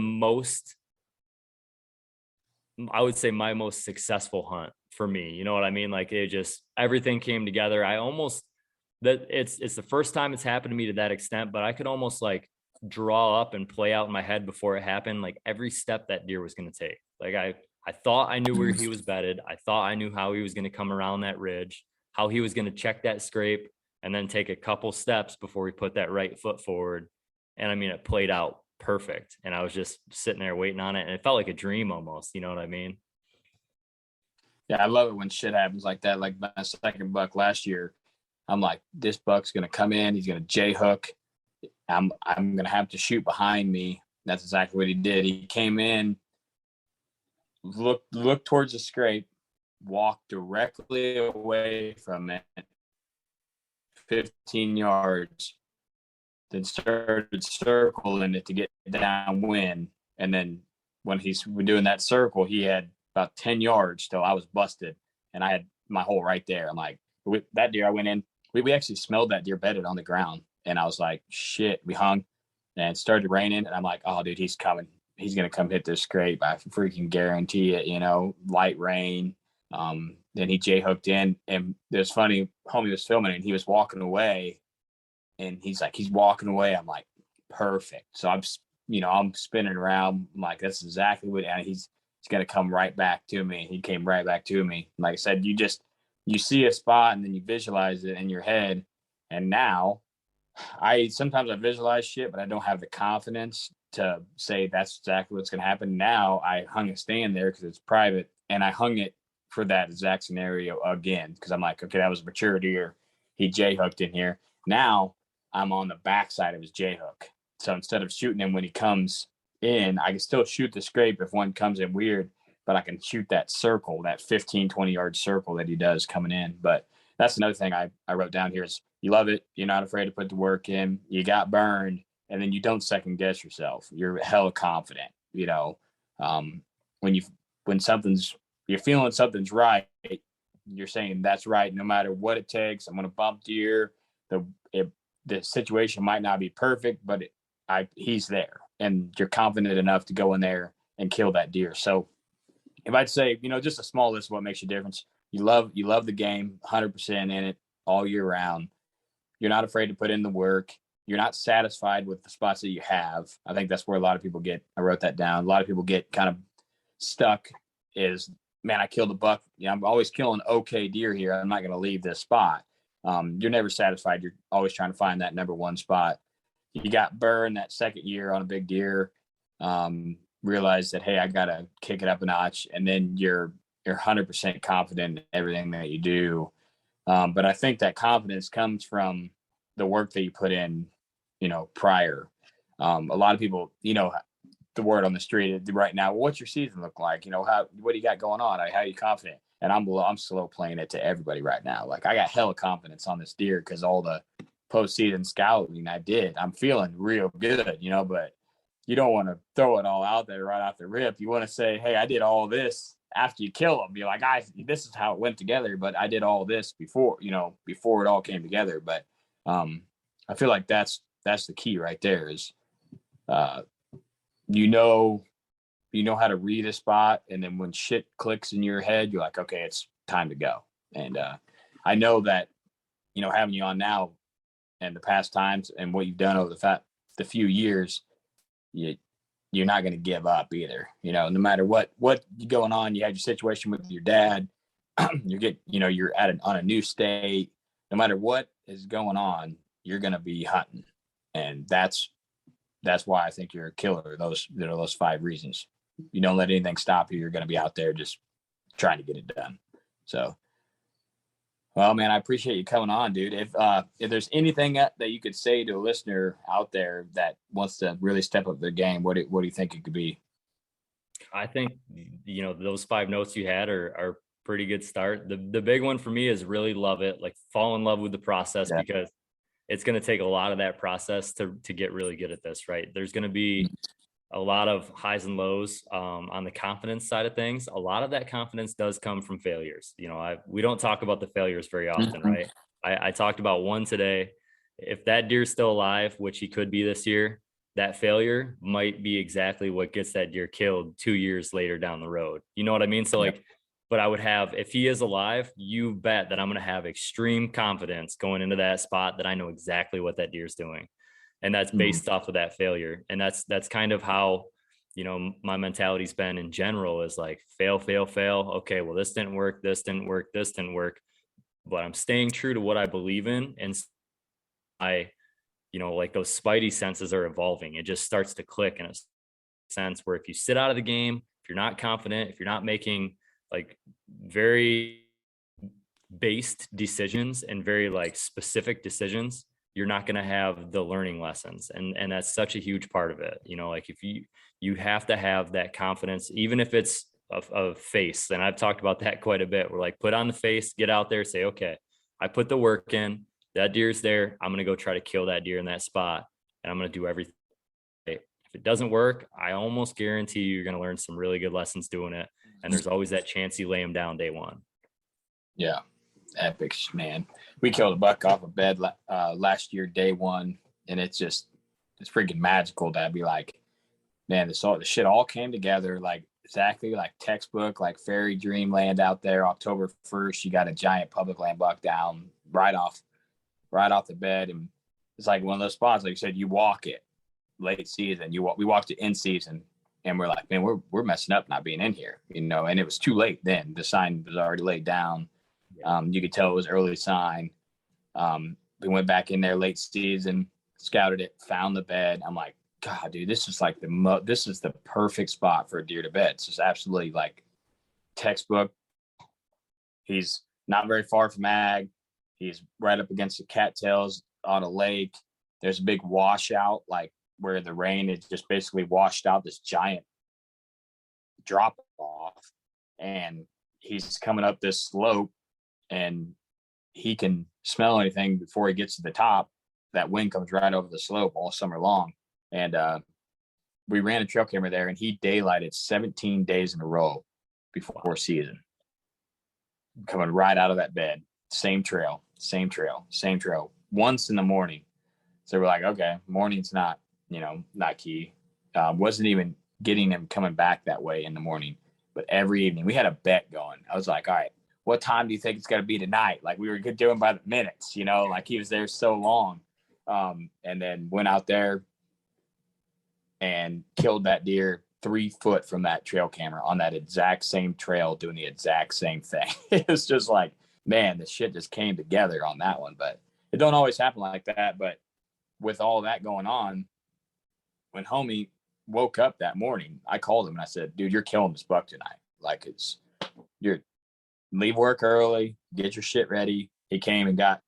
[SPEAKER 2] I would say my most successful hunt for me. You know what I mean? Like, it just, everything came together. It's the first time it's happened to me to that extent, but I could almost like draw up and play out in my head before it happened, like every step that deer was going to take. Like I thought I knew where he was bedded. I thought I knew how he was going to come around that ridge, how he was going to check that scrape, and then take a couple steps before he put that right foot forward. And I mean, it played out perfect. And I was just sitting there waiting on it. And it felt like a dream almost, you know what I mean?
[SPEAKER 1] Yeah, I love it when shit happens like that. Like my second buck last year, I'm like, this buck's gonna come in, he's gonna J hook. I'm gonna have to shoot behind me. That's exactly what he did. He came in, looked towards the scrape, walked directly away from it, 15 yards, then started circling it to get downwind. And then when he's doing that circle, he had about 10 yards till I was busted, and I had my hole right there. I'm like, with that deer, I went in. We actually smelled that deer bedded on the ground, and I was like, shit. We hung, and it started raining, and I'm like, oh, dude, he's coming. He's gonna come hit this scrape. I freaking guarantee it. Light rain. Then he J hooked in, and it was funny. Homie was filming it, and he was walking away, and he's walking away. I'm like, perfect. So I'm spinning around. I'm like, that's exactly what. And he's going to come right back to me. He came right back to me. Like I said, you see a spot and then you visualize it in your head. And now sometimes I visualize shit, but I don't have the confidence to say that's exactly what's going to happen. Now I hung a stand there because it's private, and I hung it for that exact scenario again, because I'm like, okay, that was a mature deer. He J hooked in here. Now I'm on the backside of his J hook. So instead of shooting him when he comes in, I can still shoot the scrape if one comes in weird, but I can shoot that circle, that 15, 20 yard circle that he does coming in. But that's another thing I wrote down here is you love it. You're not afraid to put the work in. You got burned, and then you don't second guess yourself. You're hella confident, when you're feeling something's right, you're saying that's right. No matter what it takes, I'm going to bump deer. The situation might not be perfect, but he's there, and you're confident enough to go in there and kill that deer. So if I'd say, just a small list of what makes a difference, you love the game, 100% in it all year round. You're not afraid to put in the work. You're not satisfied with the spots that you have. I think that's where a lot of people I wrote that down. A lot of people get kind of stuck is, man, I killed a buck. I'm always killing okay deer here. I'm not going to leave this spot. You're never satisfied. You're always trying to find that number one spot. You got burned that second year on a big deer, realize that, hey, I got to kick it up a notch. And then you're 100% confident in everything that you do. But I think that confidence comes from the work that you put in, prior. A lot of people, the word on the street right now, what's your season look like? What do you got going on? How are you confident? And I'm slow playing it to everybody right now. Like, I got hella confidence on this deer because all the postseason scouting I did. I'm feeling real good, but you don't want to throw it all out there right off the rip. You want to say, hey, I did all this after you kill them. Be like, this is how it went together, but I did all this before it all came together. But I feel like that's the key right there is, you know how to read a spot, and then when shit clicks in your head, you're like, okay, it's time to go. And I know that, having you on now and the past times and what you've done over the few years, you're not going to give up either. No matter what going on, you had your situation with your dad, you're on a new state. No matter what is going on, you're going to be hunting, and that's why I think you're a killer. Those 5 reasons. You don't let anything stop you. You're going to be out there just trying to get it done. So, well, man, I appreciate you coming on, dude. If there's anything that you could say to a listener out there that wants to really step up their game, what do you think it could be?
[SPEAKER 2] I think, those 5 notes you had are pretty good start. The big one for me is really love it, like fall in love with the process, because it's going to take a lot of that process to get really good at this, right? There's going to be a lot of highs and lows on the confidence side of things. A lot of that confidence does come from failures. We don't talk about the failures very often, right? I talked about one today. If that deer's still alive, which he could be this year, that failure might be exactly what gets that deer killed 2 years later down the road. You know what I mean? So but I would have, if he is alive, you bet that I'm going to have extreme confidence going into that spot that I know exactly what that deer's doing. And that's based off of that failure. And that's kind of how, my mentality's been in general, is like fail. Okay, well, this didn't work. But I'm staying true to what I believe in. And like those spidey senses are evolving. It just starts to click in a sense where if you sit out of the game, if you're not confident, if you're not making like very based decisions and very like specific decisions, you're not going to have the learning lessons. And that's such a huge part of it. Like if you have to have that confidence, even if it's a face. And I've talked about that quite a bit. We're like, put on the face, get out there, say, okay, I put the work in, that deer's there. I'm going to go try to kill that deer in that spot. And I'm going to do everything. If it doesn't work, I almost guarantee you're going to learn some really good lessons doing it. And there's always that chance you lay them down day one. Yeah.
[SPEAKER 1] Epic, man. We killed a buck off a bed last year, day one. And it's freaking magical to be like, man, the shit all came together like exactly like textbook, like fairy dreamland out there. October 1st, you got a giant public land buck down right off the bed. And it's like one of those spots, like you said, you walk it late season. We walked it in season, and we're like, man, we're messing up not being in here, and it was too late then. The sign was already laid down. You could tell it was early sign. We went back in there late season, scouted it, found the bed. I'm like, God, dude, this is like this is the perfect spot for a deer to bed. It's just absolutely like textbook. He's not very far from ag. He's right up against the cattails on a lake. There's a big washout, like where the rain had just basically washed out this giant drop off. And he's coming up this slope, and he can smell anything before he gets to the top. That wind comes right over the slope all summer long. And we ran a trail camera there, and he daylighted 17 days in a row before season, coming right out of that bed. Same trail, once in the morning. So we're like, okay, morning's not key. Wasn't even getting him coming back that way in the morning, but every evening we had a bet going. I was like, all right, what time do you think it's going to be tonight? Like we were doing by the minutes, like he was there so long. And then went out there and killed that deer 3 foot from that trail camera on that exact same trail, doing the exact same thing. It was just like, man, the shit just came together on that one. But it don't always happen like that. But with all that going on, when homie woke up that morning, I called him and I said, dude, you're killing this buck tonight. Like you're leave work early, get your shit ready. He came and got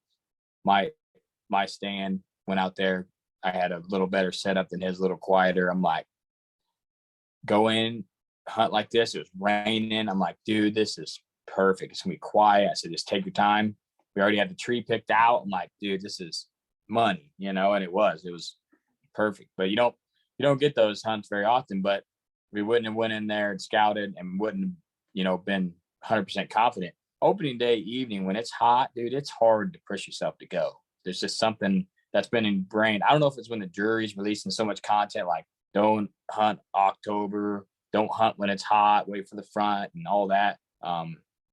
[SPEAKER 1] my my stand, went out there. I had a little better setup than his, little quieter. I'm like, go in, hunt like this. It was raining. I'm like, dude, this is perfect. It's gonna be quiet. I said, just take your time. We already had the tree picked out. I'm like, dude, this is money, and it was perfect. But you don't get those hunts very often. But we wouldn't have went in there and scouted and wouldn't have, been 100% confident. Opening day evening when it's hot, dude, it's hard to push yourself to go. There's just something that's been ingrained. I don't know if it's when the jury's releasing so much content, like don't hunt October, don't hunt when it's hot, wait for the front and all that. A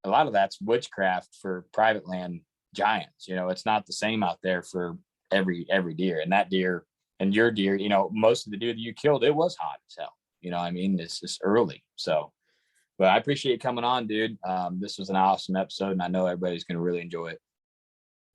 [SPEAKER 1] lot of that's witchcraft for private land giants. It's not the same out there for every deer. And that deer and your deer, most of the deer that you killed, it was hot as hell. I mean, it's just early. So, but I appreciate you coming on, dude. This was an awesome episode, and I know everybody's going to really enjoy it.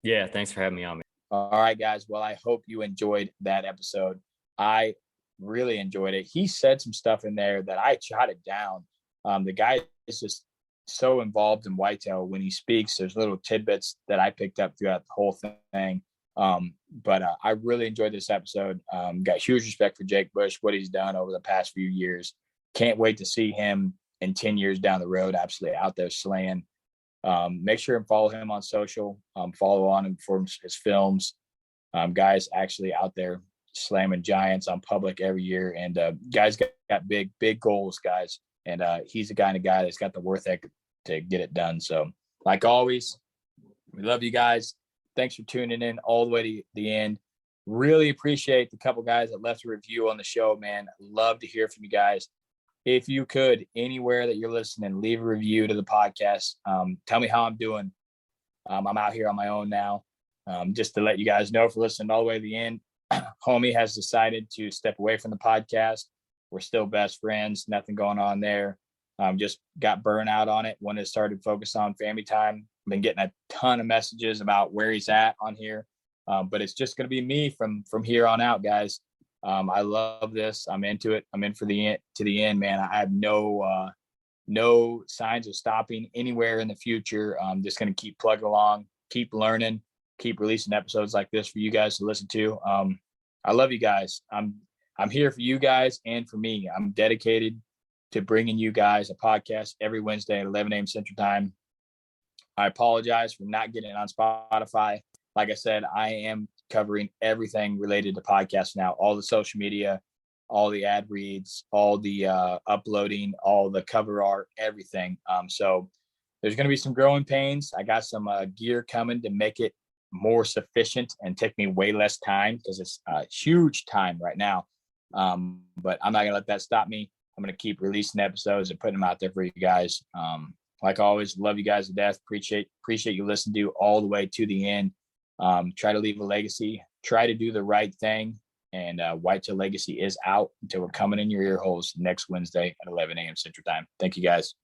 [SPEAKER 2] Yeah, thanks for having me on, man.
[SPEAKER 1] All right, guys. Well, I hope you enjoyed that episode. I really enjoyed it. He said some stuff in there that I jotted down. The guy is just so involved in whitetail when he speaks. There's little tidbits that I picked up throughout the whole thing. But I really enjoyed this episode. Got huge respect for Jake Bush, what he's done over the past few years. Can't wait to see him in 10 years down the road, absolutely out there slaying. Make sure and follow him on social, follow on him for his films. Guys actually out there slamming giants on public every year. And guys got big goals, guys. And he's the kind of guy that's got the worth ethic to get it done. So like always, we love you guys. Thanks for tuning in all the way to the end. Really appreciate the couple guys that left a review on the show, man. Love to hear from you guys. If you could, anywhere that you're listening, leave a review to the podcast. Tell me how I'm doing. I'm out here on my own now. Just to let you guys know, for listening all the way to the end, homie has decided to step away from the podcast. We're still best friends. Nothing going on there. Just got burnout on it. Wanted to start to focus on family time. Been getting a ton of messages about where he's at on here. But it's just going to be me from here on out, guys. I love this. I'm into it. I'm in for the end, man. I have no signs of stopping anywhere in the future. I'm just going to keep plugging along, keep learning, keep releasing episodes like this for you guys to listen to. I love you guys. I'm here for you guys and for me. I'm dedicated to bringing you guys a podcast every Wednesday at 11 a.m. Central Time. I apologize for not getting it on Spotify. Like I said, I am covering everything related to podcasts now, all the social media, all the ad reads, all the uploading, all the cover art, everything. So there's going to be some growing pains. I got some gear coming to make it more sufficient and take me way less time, because it's a huge time right now. But I'm not going to let that stop me. I'm going to keep releasing episodes and putting them out there for you guys. Like always, love you guys to death. Appreciate you listening to all the way to the end. Try to leave a legacy, try to do the right thing. And Whitetail Legacy is out until we're coming in your ear holes next Wednesday at 11 a.m. Central Time. Thank you guys.